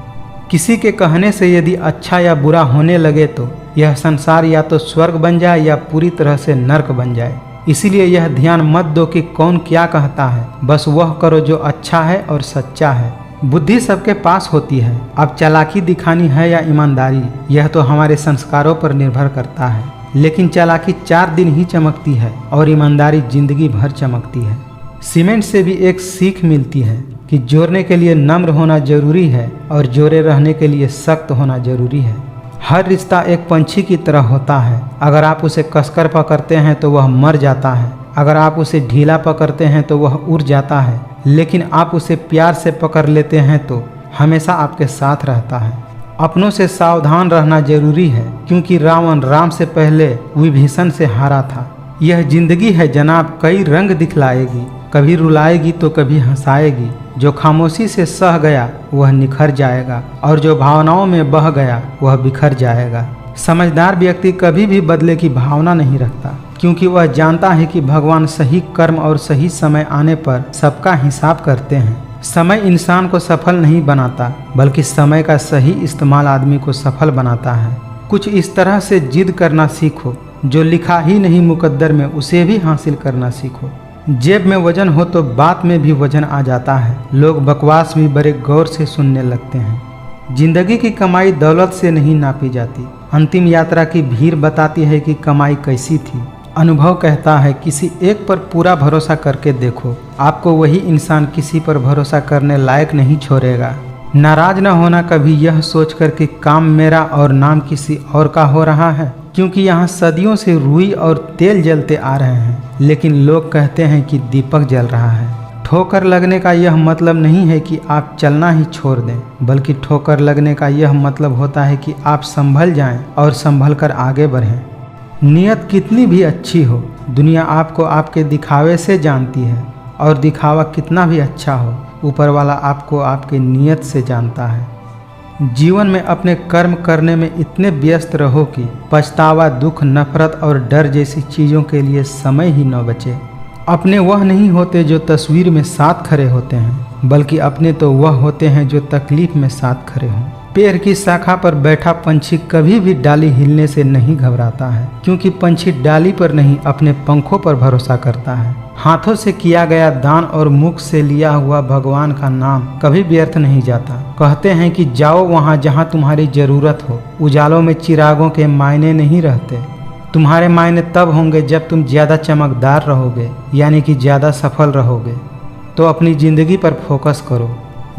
किसी के कहने से यदि अच्छा या बुरा होने लगे तो यह संसार या तो स्वर्ग बन जाए या पूरी तरह से नर्क बन जाए। इसीलिए यह ध्यान मत दो कि कौन क्या कहता है, बस वह करो जो अच्छा है और सच्चा है। बुद्धि सबके पास होती है, अब चालाकी दिखानी है या ईमानदारी यह तो हमारे संस्कारों पर निर्भर करता है। लेकिन चालाकी 4 दिन ही चमकती है और ईमानदारी जिंदगी भर चमकती है। सीमेंट से भी एक सीख मिलती है कि जोड़ने के लिए नम्र होना जरूरी है और जोड़े रहने के लिए सख्त होना जरूरी है। हर रिश्ता एक पंछी की तरह होता है, अगर आप उसे कसकर पकड़ते हैं तो वह मर जाता है, अगर आप उसे ढीला पकड़ते हैं तो वह उड़ जाता है, लेकिन आप उसे प्यार से पकड़ लेते हैं तो हमेशा आपके साथ रहता है। अपनों से सावधान रहना जरूरी है, क्योंकि रावण राम से पहले विभीषण से हारा था। यह जिंदगी है जनाब, कई रंग दिखलाएगी, कभी रुलाएगी तो कभी हंसाएगी। जो खामोशी से सह गया वह निखर जाएगा और जो भावनाओं में बह गया वह बिखर जाएगा। समझदार व्यक्ति कभी भी बदले की भावना नहीं रखता, क्योंकि वह जानता है कि भगवान सही कर्म और सही समय आने पर सबका हिसाब करते हैं। समय इंसान को सफल नहीं बनाता, बल्कि समय का सही इस्तेमाल आदमी को सफल बनाता है। कुछ इस तरह से जिद करना सीखो, जो लिखा ही नहीं मुकद्दर में उसे भी हासिल करना सीखो। जेब में वजन हो तो बात में भी वजन आ जाता है। लोग बकवास भी बड़े गौर से सुनने लगते हैं। जिंदगी की कमाई दौलत से नहीं नापी जाती। अंतिम यात्रा की भीड़ बताती है कि कमाई कैसी थी। अनुभव कहता है किसी एक पर पूरा भरोसा करके देखो, आपको वही इंसान किसी पर भरोसा करने लायक नहीं छोड़ेगा। नाराज न होना कभी यह सोचकर कि काम मेरा और नाम किसी और का हो रहा है, क्योंकि यहाँ सदियों से रुई और तेल जलते आ रहे हैं, लेकिन लोग कहते हैं कि दीपक जल रहा है। ठोकर लगने का यह मतलब नहीं है कि आप चलना ही छोड़ दें, बल्कि ठोकर लगने का यह मतलब होता है कि आप संभल जाएं और संभल कर आगे बढ़ें। नियत कितनी भी अच्छी हो, दुनिया आपको आपके दिखावे से जानती है, और दिखावा कितना भी अच्छा हो, ऊपर वाला आपको आपके नियत से जानता है। जीवन में अपने कर्म करने में इतने व्यस्त रहो कि पछतावा, दुख, नफरत और डर जैसी चीज़ों के लिए समय ही न बचे। अपने वह नहीं होते जो तस्वीर में साथ खड़े होते हैं, बल्कि अपने तो वह होते हैं जो तकलीफ में साथ खड़े हों। पेड़ की शाखा पर बैठा पंछी कभी भी डाली हिलने से नहीं घबराता है, क्योंकि पंछी डाली पर नहीं अपने पंखों पर भरोसा करता है। हाथों से किया गया दान और मुख से लिया हुआ भगवान का नाम कभी व्यर्थ नहीं जाता। कहते हैं कि जाओ वहाँ जहाँ तुम्हारी जरूरत हो। उजालों में चिरागों के मायने नहीं रहते। तुम्हारे मायने तब होंगे जब तुम ज़्यादा चमकदार रहोगे, यानी कि ज़्यादा सफल रहोगे। तो अपनी ज़िंदगी पर फोकस करो।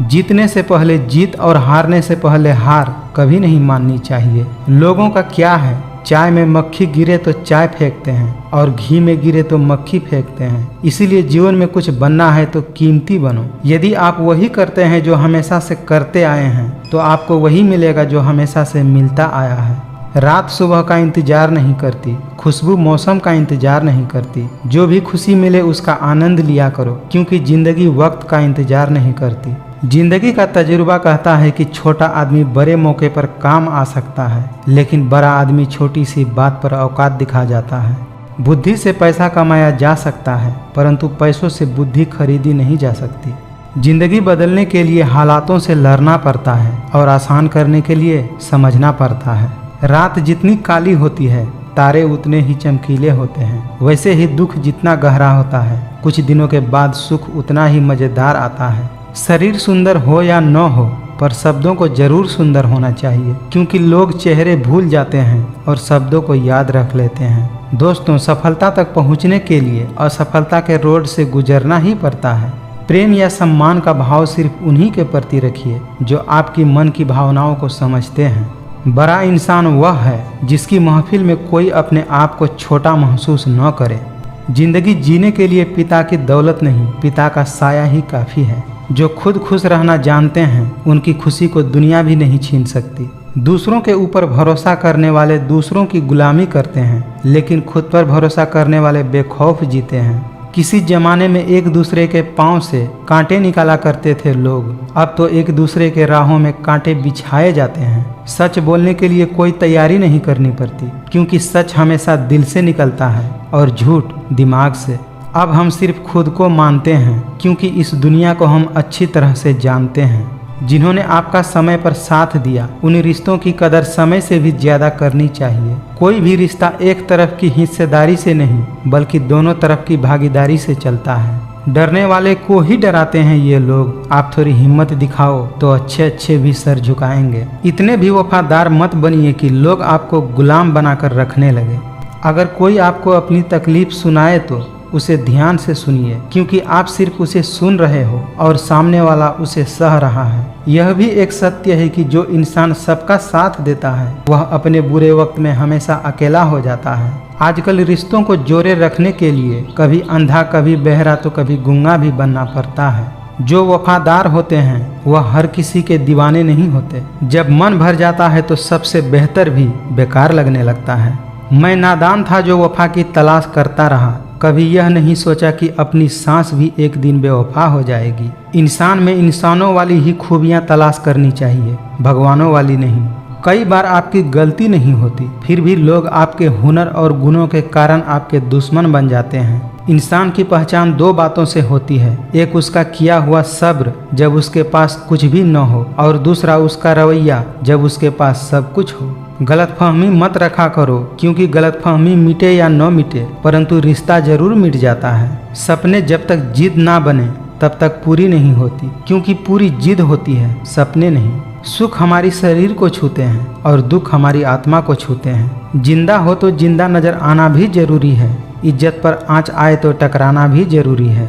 जीतने से पहले जीत और हारने से पहले हार कभी नहीं माननी चाहिए। लोगों का क्या है, चाय में मक्खी गिरे तो चाय फेंकते हैं और घी में गिरे तो मक्खी फेंकते हैं। इसीलिए जीवन में कुछ बनना है तो कीमती बनो। यदि आप वही करते हैं जो हमेशा से करते आए हैं, तो आपको वही मिलेगा जो हमेशा से मिलता आया है। रात सुबह का इंतजार नहीं करती, खुशबू मौसम का इंतजार नहीं करती। जो भी खुशी मिले उसका आनंद लिया करो, क्योंकि जिंदगी वक्त का इंतजार नहीं करती। जिंदगी का तजुर्बा कहता है कि छोटा आदमी बड़े मौके पर काम आ सकता है, लेकिन बड़ा आदमी छोटी सी बात पर औकात दिखा जाता है। बुद्धि से पैसा कमाया जा सकता है, परंतु पैसों से बुद्धि खरीदी नहीं जा सकती। जिंदगी बदलने के लिए हालातों से लड़ना पड़ता है और आसान करने के लिए समझना पड़ता है। रात जितनी काली होती है, तारे उतने ही चमकीले होते हैं। वैसे ही दुख जितना गहरा होता है, कुछ दिनों के बाद सुख उतना ही मज़ेदार आता है। शरीर सुंदर हो या न हो, पर शब्दों को जरूर सुंदर होना चाहिए, क्योंकि लोग चेहरे भूल जाते हैं और शब्दों को याद रख लेते हैं। दोस्तों, सफलता तक पहुंचने के लिए असफलता के रोड से गुजरना ही पड़ता है। प्रेम या सम्मान का भाव सिर्फ उन्हीं के प्रति रखिए जो आपकी मन की भावनाओं को समझते हैं। बड़ा इंसान वह है जिसकी महफिल में कोई अपने आप को छोटा महसूस न करे। जिंदगी जीने के लिए पिता की दौलत नहीं, पिता का साया ही काफ़ी है। जो खुद खुश रहना जानते हैं उनकी खुशी को दुनिया भी नहीं छीन सकती। दूसरों के ऊपर भरोसा करने वाले दूसरों की गुलामी करते हैं, लेकिन खुद पर भरोसा करने वाले बेखौफ जीते हैं। किसी जमाने में एक दूसरे के पांव से कांटे निकाला करते थे लोग, अब तो एक दूसरे के राहों में कांटे बिछाए जाते हैं। सच बोलने के लिए कोई तैयारी नहीं करनी पड़ती, क्योंकि सच हमेशा दिल से निकलता है और झूठ दिमाग से। अब हम सिर्फ खुद को मानते हैं, क्योंकि इस दुनिया को हम अच्छी तरह से जानते हैं। जिन्होंने आपका समय पर साथ दिया, उन रिश्तों की कदर समय से भी ज्यादा करनी चाहिए। कोई भी रिश्ता एक तरफ की हिस्सेदारी से नहीं, बल्कि दोनों तरफ की भागीदारी से चलता है। डरने वाले को ही डराते हैं ये लोग। आप थोड़ी हिम्मत दिखाओ तो अच्छे अच्छे भी सर झुकाएंगे। इतने भी वफादार मत बनिए कि लोग आपको गुलाम बनाकर रखने लगे। अगर कोई आपको अपनी तकलीफ सुनाए तो उसे ध्यान से सुनिए, क्योंकि आप सिर्फ उसे सुन रहे हो और सामने वाला उसे सह रहा है। यह भी एक सत्य है कि जो इंसान सबका साथ देता है वह अपने बुरे वक्त में हमेशा अकेला हो जाता है। आजकल रिश्तों को जोड़े रखने के लिए कभी अंधा, कभी बहरा, तो कभी गूंगा भी बनना पड़ता है। जो वफादार होते हैं वह हर किसी के दीवाने नहीं होते। जब मन भर जाता है तो सबसे बेहतर भी बेकार लगने लगता है। मैं नादान था जो वफा की तलाश करता रहा, कभी यह नहीं सोचा कि अपनी सांस भी एक दिन बेवफा हो जाएगी। इंसान में इंसानों वाली ही खूबियां तलाश करनी चाहिए, भगवानों वाली नहीं। कई बार आपकी गलती नहीं होती, फिर भी लोग आपके हुनर और गुणों के कारण आपके दुश्मन बन जाते हैं। इंसान की पहचान दो बातों से होती है, एक उसका किया हुआ सब्र जब उसके पास कुछ भी न हो, और दूसरा उसका रवैया जब उसके पास सब कुछ हो। गलतफहमी मत रखा करो, क्योंकि गलतफहमी मिटे या न मिटे, परंतु रिश्ता जरूर मिट जाता है। सपने जब तक जिद ना बने तब तक पूरी नहीं होती, क्योंकि पूरी जिद होती है, सपने नहीं। सुख हमारी शरीर को छूते हैं और दुख हमारी आत्मा को छूते हैं। जिंदा हो तो जिंदा नजर आना भी जरूरी है, इज्जत पर आंच आए तो टकराना भी जरूरी है।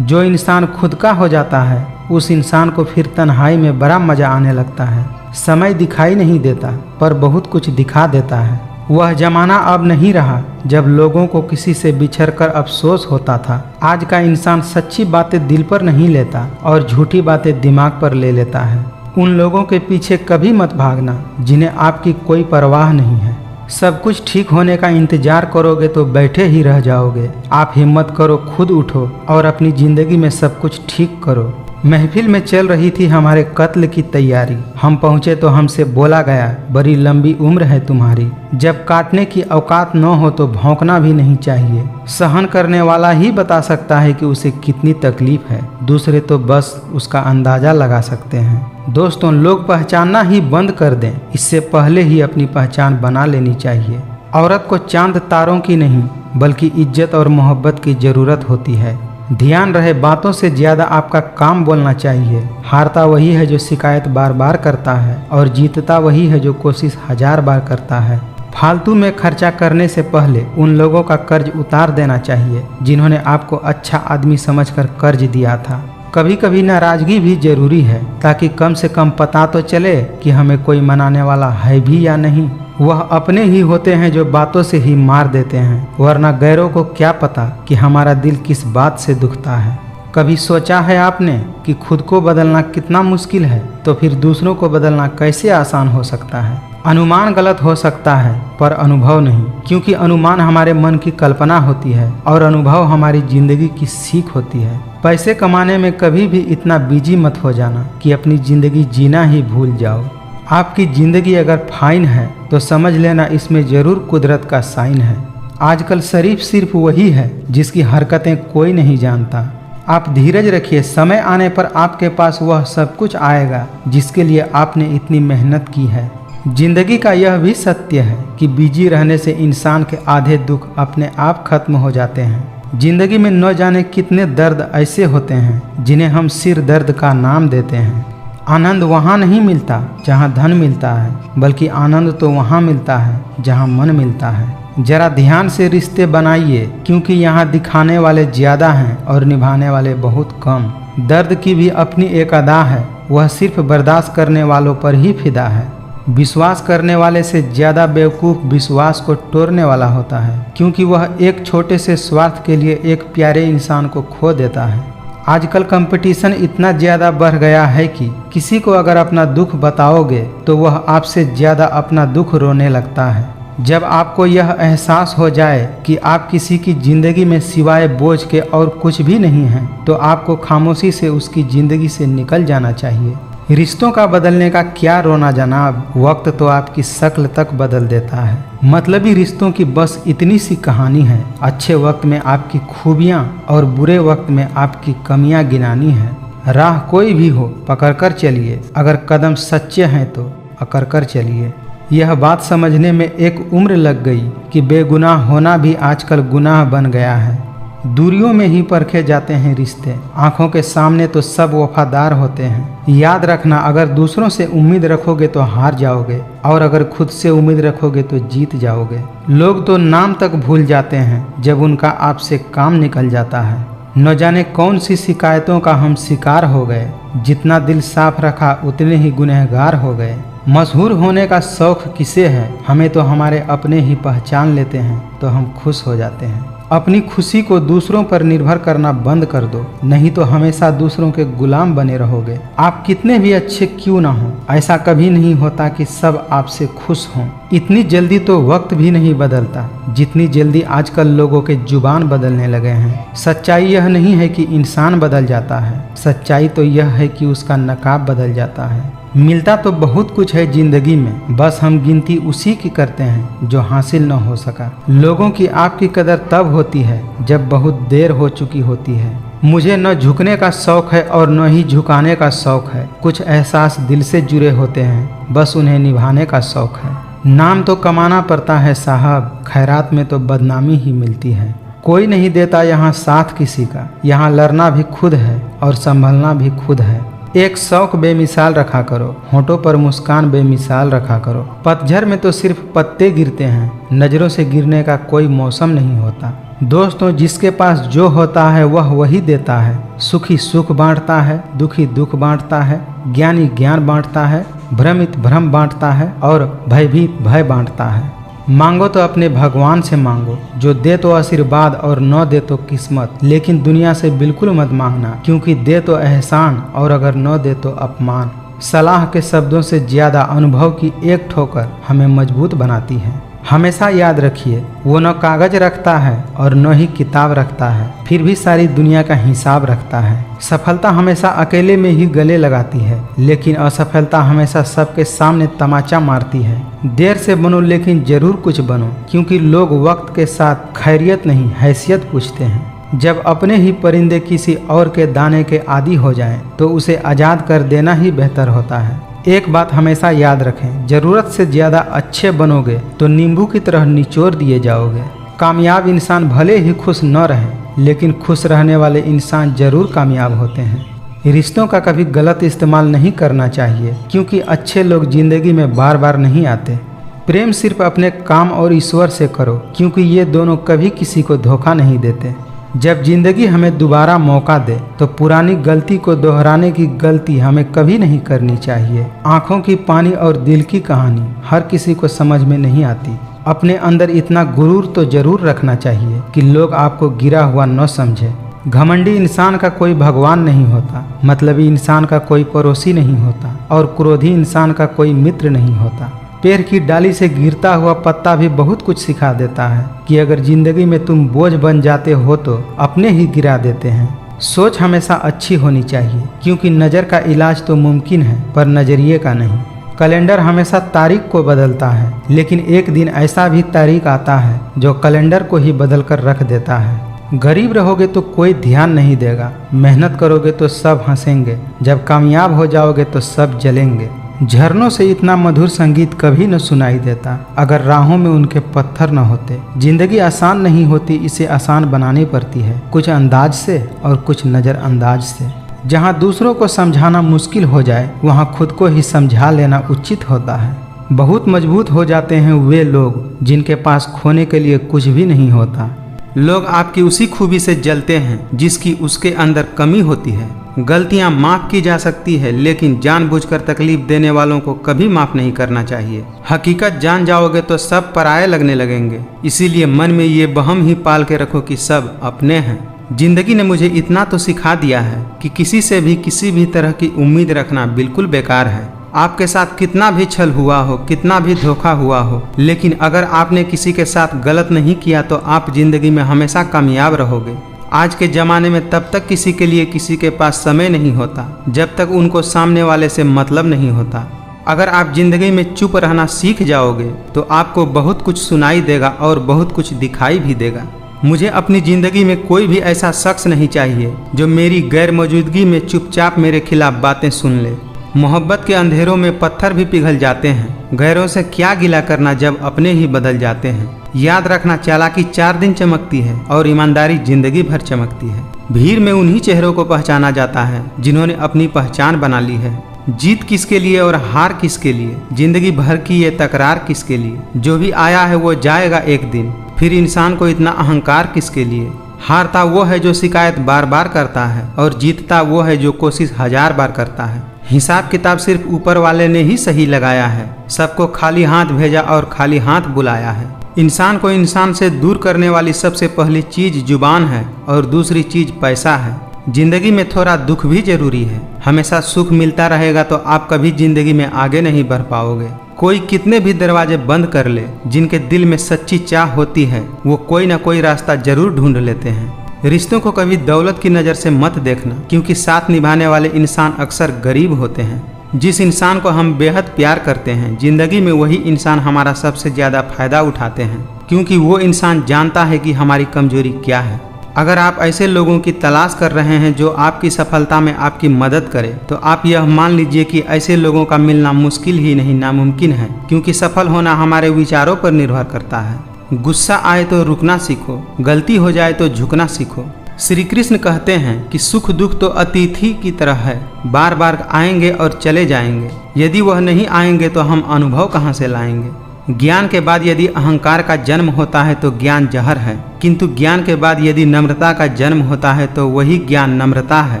जो इंसान खुद का हो जाता है उस इंसान को फिर तन्हाई में बड़ा मजा आने लगता है। समय दिखाई नहीं देता पर बहुत कुछ दिखा देता है। वह जमाना अब नहीं रहा जब लोगों को किसी से बिछड़कर अफसोस होता था। आज का इंसान सच्ची बातें दिल पर नहीं लेता और झूठी बातें दिमाग पर ले लेता है। उन लोगों के पीछे कभी मत भागना जिन्हें आपकी कोई परवाह नहीं है। सब कुछ ठीक होने का इंतजार करोगे तो बैठे ही रह जाओगे। आप हिम्मत करो, खुद उठो और अपनी जिंदगी में सब कुछ ठीक करो। महफिल में चल रही थी हमारे कत्ल की तैयारी। हम पहुँचे तो हमसे बोला गया, बड़ी लंबी उम्र है तुम्हारी। जब काटने की औकात न हो तो भौंकना भी नहीं चाहिए। सहन करने वाला ही बता सकता है कि उसे कितनी तकलीफ है, दूसरे तो बस उसका अंदाजा लगा सकते हैं। दोस्तों, लोग पहचानना ही बंद कर दें, इससे पहले ही अपनी पहचान बना लेनी चाहिए। औरत को चांद तारों की नहीं बल्कि इज्जत और मोहब्बत की जरूरत होती है। ध्यान रहे, बातों से ज्यादा आपका काम बोलना चाहिए। हारता वही है जो शिकायत बार बार करता है और जीतता वही है जो कोशिश 1000 बार करता है। फालतू में खर्चा करने से पहले उन लोगों का कर्ज उतार देना चाहिए जिन्होंने आपको अच्छा आदमी समझकर कर्ज दिया था। कभी कभी नाराजगी भी जरूरी है, ताकि कम से कम पता तो चले कि हमें कोई मनाने वाला है भी या नहीं। वह अपने ही होते हैं जो बातों से ही मार देते हैं, वरना गैरों को क्या पता कि हमारा दिल किस बात से दुखता है। कभी सोचा है आपने कि खुद को बदलना कितना मुश्किल है, तो फिर दूसरों को बदलना कैसे आसान हो सकता है। अनुमान गलत हो सकता है पर अनुभव नहीं, क्योंकि अनुमान हमारे मन की कल्पना होती है और अनुभव हमारी जिंदगी की सीख होती है। पैसे कमाने में कभी भी इतना बिजी मत हो जाना कि अपनी जिंदगी जीना ही भूल जाओ। आपकी ज़िंदगी अगर फाइन है तो समझ लेना इसमें ज़रूर कुदरत का साइन है। आजकल शरीफ सिर्फ वही है जिसकी हरकतें कोई नहीं जानता। आप धीरज रखिए, समय आने पर आपके पास वह सब कुछ आएगा जिसके लिए आपने इतनी मेहनत की है। जिंदगी का यह भी सत्य है कि बिजी रहने से इंसान के आधे दुख अपने आप खत्म हो जाते हैं। जिंदगी में न जाने कितने दर्द ऐसे होते हैं जिन्हें हम सिर दर्द का नाम देते हैं। आनंद वहाँ नहीं मिलता जहाँ धन मिलता है, बल्कि आनंद तो वहाँ मिलता है जहाँ मन मिलता है। जरा ध्यान से रिश्ते बनाइए, क्योंकि यहाँ दिखाने वाले ज़्यादा हैं और निभाने वाले बहुत कम। दर्द की भी अपनी एक अदा है, वह सिर्फ बर्दाश्त करने वालों पर ही फिदा है। विश्वास करने वाले से ज़्यादा बेवकूफ़ विश्वास को तोड़ने वाला होता है, क्योंकि वह एक छोटे से स्वार्थ के लिए एक प्यारे इंसान को खो देता है। आजकल कंपटीशन इतना ज़्यादा बढ़ गया है कि किसी को अगर अपना दुख बताओगे तो वह आपसे ज़्यादा अपना दुख रोने लगता है। जब आपको यह एहसास हो जाए कि आप किसी की ज़िंदगी में सिवाय बोझ के और कुछ भी नहीं हैं, तो आपको खामोशी से उसकी ज़िंदगी से निकल जाना चाहिए। रिश्तों का बदलने का क्या रोना जनाब, वक्त तो आपकी शक्ल तक बदल देता है। मतलबी रिश्तों की बस इतनी सी कहानी है, अच्छे वक्त में आपकी खूबियाँ और बुरे वक्त में आपकी कमियाँ गिनानी है। राह कोई भी हो पकड़कर चलिए, अगर कदम सच्चे हैं तो अकड़ कर चलिए। यह बात समझने में एक उम्र लग गई कि बेगुनाह होना भी आजकल गुनाह बन गया है। दूरियों में ही परखे जाते हैं रिश्ते, आंखों के सामने तो सब वफादार होते हैं। याद रखना, अगर दूसरों से उम्मीद रखोगे तो हार जाओगे, और अगर खुद से उम्मीद रखोगे तो जीत जाओगे। लोग तो नाम तक भूल जाते हैं जब उनका आपसे काम निकल जाता है। न जाने कौन सी शिकायतों का हम शिकार हो गए, जितना दिल साफ रखा उतने ही गुनहगार हो गए। मशहूर होने का शौक किसे है, हमें तो हमारे अपने ही पहचान लेते हैं तो हम खुश हो जाते हैं। अपनी खुशी को दूसरों पर निर्भर करना बंद कर दो, नहीं तो हमेशा दूसरों के गुलाम बने रहोगे। आप कितने भी अच्छे क्यों ना हो, ऐसा कभी नहीं होता कि सब आपसे खुश हों। इतनी जल्दी तो वक्त भी नहीं बदलता जितनी जल्दी आजकल लोगों के जुबान बदलने लगे हैं। सच्चाई यह नहीं है कि इंसान बदल जाता है, सच्चाई तो यह है कि उसका नकाब बदल जाता है। मिलता तो बहुत कुछ है जिंदगी में, बस हम गिनती उसी की करते हैं जो हासिल न हो सका। लोगों की आपकी कदर तब होती है जब बहुत देर हो चुकी होती है। मुझे न झुकने का शौक है और न ही झुकाने का शौक है। कुछ एहसास दिल से जुड़े होते हैं, बस उन्हें निभाने का शौक है। नाम तो कमाना पड़ता है साहब, खैरात में तो बदनामी ही मिलती है। कोई नहीं देता यहाँ साथ किसी का, यहाँ लड़ना भी खुद है और संभलना भी खुद है। एक शौक बेमिसाल रखा करो, होठों पर मुस्कान बेमिसाल रखा करो। पतझड़ में तो सिर्फ पत्ते गिरते हैं, नज़रों से गिरने का कोई मौसम नहीं होता। दोस्तों, जिसके पास जो होता है वह वही देता है। सुखी सुख बांटता है, दुखी दुख बांटता है, ज्ञानी ज्ञान बांटता है, भ्रमित भ्रम बांटता है और भयभीत भय बांटता है। मांगो तो अपने भगवान से मांगो, जो दे तो आशीर्वाद और न दे तो किस्मत। लेकिन दुनिया से बिल्कुल मत मांगना, क्योंकि दे तो एहसान और अगर न दे तो अपमान। सलाह के शब्दों से ज़्यादा अनुभव की एक ठोकर हमें मजबूत बनाती है। हमेशा याद रखिए, वो न कागज रखता है और न ही किताब रखता है, फिर भी सारी दुनिया का हिसाब रखता है। सफलता हमेशा अकेले में ही गले लगाती है, लेकिन असफलता हमेशा सबके सामने तमाचा मारती है। देर से बनो लेकिन जरूर कुछ बनो, क्योंकि लोग वक्त के साथ खैरियत नहीं हैसियत पूछते हैं। जब अपने ही परिंदे किसी और के दाने के आदी हो जाएं, तो उसे आज़ाद कर देना ही बेहतर होता है। एक बात हमेशा याद रखें, ज़रूरत से ज़्यादा अच्छे बनोगे तो नींबू की तरह निचोड़ दिए जाओगे। कामयाब इंसान भले ही खुश न रहे, लेकिन खुश रहने वाले इंसान जरूर कामयाब होते हैं। रिश्तों का कभी गलत इस्तेमाल नहीं करना चाहिए, क्योंकि अच्छे लोग ज़िंदगी में बार बार नहीं आते। प्रेम सिर्फ अपने काम और ईश्वर से करो, क्योंकि ये दोनों कभी किसी को धोखा नहीं देते। जब जिंदगी हमें दोबारा मौका दे तो पुरानी गलती को दोहराने की गलती हमें कभी नहीं करनी चाहिए। आंखों की पानी और दिल की कहानी हर किसी को समझ में नहीं आती। अपने अंदर इतना गुरूर तो जरूर रखना चाहिए कि लोग आपको गिरा हुआ न समझे। घमंडी इंसान का कोई भगवान नहीं होता, मतलबी इंसान का कोई पड़ोसी नहीं होता और क्रोधी इंसान का कोई मित्र नहीं होता। पेड़ की डाली से गिरता हुआ पत्ता भी बहुत कुछ सिखा देता है कि अगर जिंदगी में तुम बोझ बन जाते हो तो अपने ही गिरा देते हैं। सोच हमेशा अच्छी होनी चाहिए, क्योंकि नज़र का इलाज तो मुमकिन है पर नज़रिए का नहीं। कैलेंडर हमेशा तारीख को बदलता है, लेकिन एक दिन ऐसा भी तारीख आता है जो कैलेंडर को ही बदल कर रख देता है। गरीब रहोगे तो कोई ध्यान नहीं देगा, मेहनत करोगे तो सब हंसेंगे, जब कामयाब हो जाओगे तो सब जलेंगे। झरनों से इतना मधुर संगीत कभी न सुनाई देता अगर राहों में उनके पत्थर न होते। जिंदगी आसान नहीं होती, इसे आसान बनानी पड़ती है, कुछ अंदाज से और कुछ नज़रअंदाज से। जहाँ दूसरों को समझाना मुश्किल हो जाए वहाँ खुद को ही समझा लेना उचित होता है। बहुत मजबूत हो जाते हैं वे लोग जिनके पास खोने के लिए कुछ भी नहीं होता। लोग आपकी उसी खूबी से जलते हैं जिसकी उसके अंदर कमी होती है। गलतियां माफ की जा सकती है, लेकिन जानबूझकर तकलीफ देने वालों को कभी माफ नहीं करना चाहिए। हकीकत जान जाओगे तो सब पराये लगने लगेंगे, इसीलिए मन में ये वहम ही पाल के रखो कि सब अपने हैं। जिंदगी ने मुझे इतना तो सिखा दिया है कि किसी से भी किसी भी तरह की उम्मीद रखना बिल्कुल बेकार है। आपके साथ कितना भी छल हुआ हो, कितना भी धोखा हुआ हो, लेकिन अगर आपने किसी के साथ गलत नहीं किया तो आप जिंदगी में हमेशा कामयाब रहोगे। आज के ज़माने में तब तक किसी के लिए किसी के पास समय नहीं होता जब तक उनको सामने वाले से मतलब नहीं होता। अगर आप जिंदगी में चुप रहना सीख जाओगे तो आपको बहुत कुछ सुनाई देगा और बहुत कुछ दिखाई भी देगा। मुझे अपनी ज़िंदगी में कोई भी ऐसा शख्स नहीं चाहिए जो मेरी गैर मौजूदगी में चुपचाप मेरे खिलाफ बातें सुन ले। मोहब्बत के अंधेरों में पत्थर भी पिघल जाते हैं, गैरों से क्या गिला करना जब अपने ही बदल जाते हैं। याद रखना, चालाकी 4 दिन चमकती है और ईमानदारी जिंदगी भर चमकती है। भीड़ में उन्हीं चेहरों को पहचाना जाता है जिन्होंने अपनी पहचान बना ली है। जीत किसके लिए और हार किसके लिए, जिंदगी भर की ये तकरार किसके लिए। जो भी आया है वो जाएगा एक दिन, फिर इंसान को इतना अहंकार किसके लिए। हारता वो है जो शिकायत बार बार करता है और जीतता वो है जो कोशिश 1000 बार करता है। हिसाब किताब सिर्फ ऊपर वाले ने ही सही लगाया है। सबको खाली हाथ भेजा और खाली हाथ बुलाया है। इंसान को इंसान से दूर करने वाली सबसे पहली चीज जुबान है और दूसरी चीज पैसा है। जिंदगी में थोड़ा दुख भी जरूरी है। हमेशा सुख मिलता रहेगा तो आप कभी जिंदगी में आगे नहीं बढ़ पाओगे। कोई कितने भी दरवाजे बंद कर ले, जिनके दिल में सच्ची चाह होती है वो कोई ना कोई रास्ता जरूर ढूंढ लेते हैं। रिश्तों को कभी दौलत की नज़र से मत देखना, क्योंकि साथ निभाने वाले इंसान अक्सर गरीब होते हैं। जिस इंसान को हम बेहद प्यार करते हैं, जिंदगी में वही इंसान हमारा सबसे ज़्यादा फायदा उठाते हैं, क्योंकि वो इंसान जानता है कि हमारी कमजोरी क्या है। अगर आप ऐसे लोगों की तलाश कर रहे हैं जो आपकी सफलता में आपकी मदद करे, तो आप यह मान लीजिए कि ऐसे लोगों का मिलना मुश्किल ही नहीं नामुमकिन है, क्योंकि सफल होना हमारे विचारों पर निर्भर करता है। गुस्सा आए तो रुकना सीखो, गलती हो जाए तो झुकना सीखो। श्री कृष्ण कहते हैं कि सुख दुख तो अतिथि की तरह है, बार बार आएंगे और चले जाएंगे। यदि वह नहीं आएंगे तो हम अनुभव कहाँ से लाएंगे। ज्ञान के बाद यदि अहंकार का जन्म होता है तो ज्ञान जहर है, किंतु ज्ञान के बाद यदि नम्रता का जन्म होता है तो वही ज्ञान नम्रता है।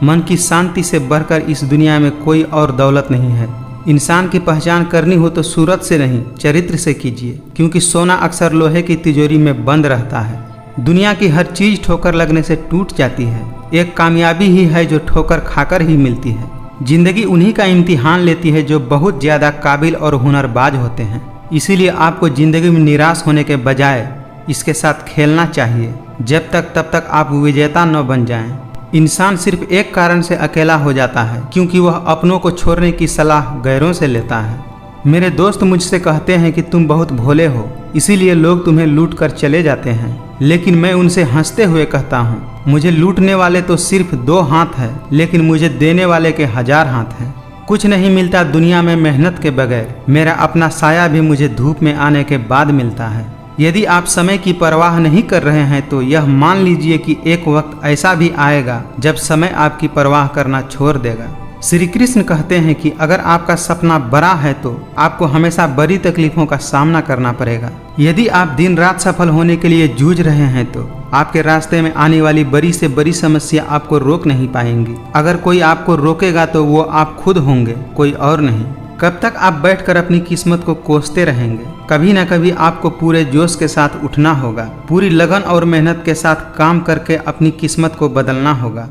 मन की शांति से बढ़कर इस दुनिया में कोई और दौलत नहीं है। इंसान की पहचान करनी हो तो सूरत से नहीं, चरित्र से कीजिए, क्योंकि सोना अक्सर लोहे की तिजोरी में बंद रहता है। दुनिया की हर चीज ठोकर लगने से टूट जाती है। एक कामयाबी ही है जो ठोकर खाकर ही मिलती है। जिंदगी उन्हीं का इम्तिहान लेती है जो बहुत ज़्यादा काबिल और हुनरबाज होते हैं। इसीलिए आपको जिंदगी में निराश होने के बजाय इसके साथ खेलना चाहिए, जब तक तब तक आप विजेता न बन जाएं। इंसान सिर्फ एक कारण से अकेला हो जाता है, क्योंकि वह अपनों को छोड़ने की सलाह गैरों से लेता है। मेरे दोस्त मुझसे कहते हैं कि तुम बहुत भोले हो, इसीलिए लोग तुम्हें लूट कर चले जाते हैं। लेकिन मैं उनसे हंसते हुए कहता हूँ, मुझे लूटने वाले तो सिर्फ 2 हाथ हैं, लेकिन मुझे देने वाले के 1000 हाथ हैं। कुछ नहीं मिलता दुनिया में मेहनत के बगैर। मेरा अपना साया भी मुझे धूप में आने के बाद मिलता है। यदि आप समय की परवाह नहीं कर रहे हैं तो यह मान लीजिए कि एक वक्त ऐसा भी आएगा जब समय आपकी परवाह करना छोड़ देगा। श्री कृष्ण कहते हैं कि अगर आपका सपना बड़ा है तो आपको हमेशा बड़ी तकलीफों का सामना करना पड़ेगा। यदि आप दिन रात सफल होने के लिए जूझ रहे हैं तो आपके रास्ते में आने वाली बड़ी से बड़ी समस्या आपको रोक नहीं पाएंगी। अगर कोई आपको रोकेगा तो वो आप खुद होंगे, कोई और नहीं। कब तक आप बैठकर अपनी किस्मत को कोसते रहेंगे? कभी ना कभी आपको पूरे जोश के साथ उठना होगा, पूरी लगन और मेहनत के साथ काम करके अपनी किस्मत को बदलना होगा।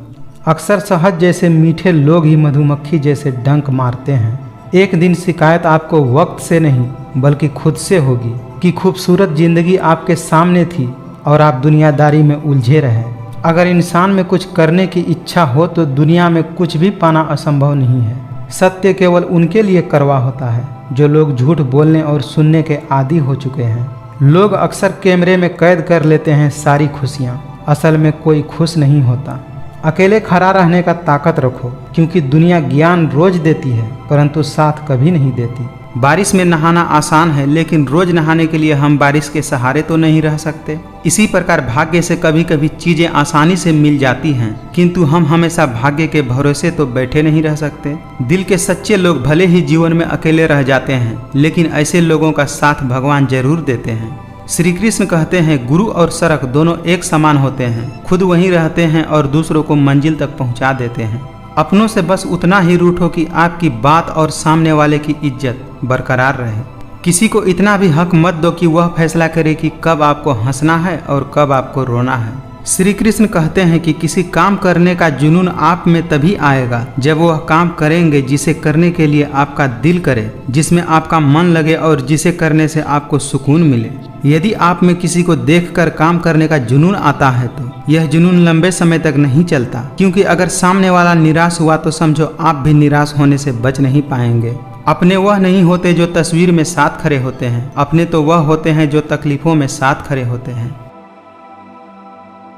अक्सर शहद जैसे मीठे लोग ही मधुमक्खी जैसे डंक मारते हैं। एक दिन शिकायत आपको वक्त से नहीं बल्कि खुद से होगी कि खूबसूरत जिंदगी आपके सामने थी और आप दुनियादारी में उलझे रहे। अगर इंसान में कुछ करने की इच्छा हो तो दुनिया में कुछ भी पाना असंभव नहीं है। सत्य केवल उनके लिए कड़वा होता है जो लोग झूठ बोलने और सुनने के आदी हो चुके हैं। लोग अक्सर कैमरे में कैद कर लेते हैं सारी खुशियाँ, असल में कोई खुश नहीं होता। अकेले खड़ा रहने का ताकत रखो, क्योंकि दुनिया ज्ञान रोज देती है परंतु साथ कभी नहीं देती। बारिश में नहाना आसान है, लेकिन रोज नहाने के लिए हम बारिश के सहारे तो नहीं रह सकते। इसी प्रकार भाग्य से कभी कभी चीजें आसानी से मिल जाती हैं, किंतु हम हमेशा भाग्य के भरोसे तो बैठे नहीं रह सकते। दिल के सच्चे लोग भले ही जीवन में अकेले रह जाते हैं, लेकिन ऐसे लोगों का साथ भगवान जरूर देते हैं। श्री कृष्ण कहते हैं, गुरु और सड़क दोनों एक समान होते हैं, खुद वहीं रहते हैं और दूसरों को मंजिल तक पहुंचा देते हैं। अपनों से बस उतना ही रूठो कि आपकी बात और सामने वाले की इज्जत बरकरार रहे। किसी को इतना भी हक मत दो कि वह फैसला करे कि कब आपको हंसना है और कब आपको रोना है। श्री कृष्ण कहते हैं कि किसी काम करने का जुनून आप में तभी आएगा जब वह काम करेंगे जिसे करने के लिए आपका दिल करे, जिसमें आपका मन लगे और जिसे करने से आपको सुकून मिले। यदि आप में किसी को देखकर काम करने का जुनून आता है तो यह जुनून लंबे समय तक नहीं चलता, क्योंकि अगर सामने वाला निराश हुआ तो समझो आप भी निराश होने से बच नहीं पाएंगे। अपने वह नहीं होते जो तस्वीर में साथ खड़े होते हैं, अपने तो वह होते हैं जो तकलीफों में साथ खड़े होते हैं।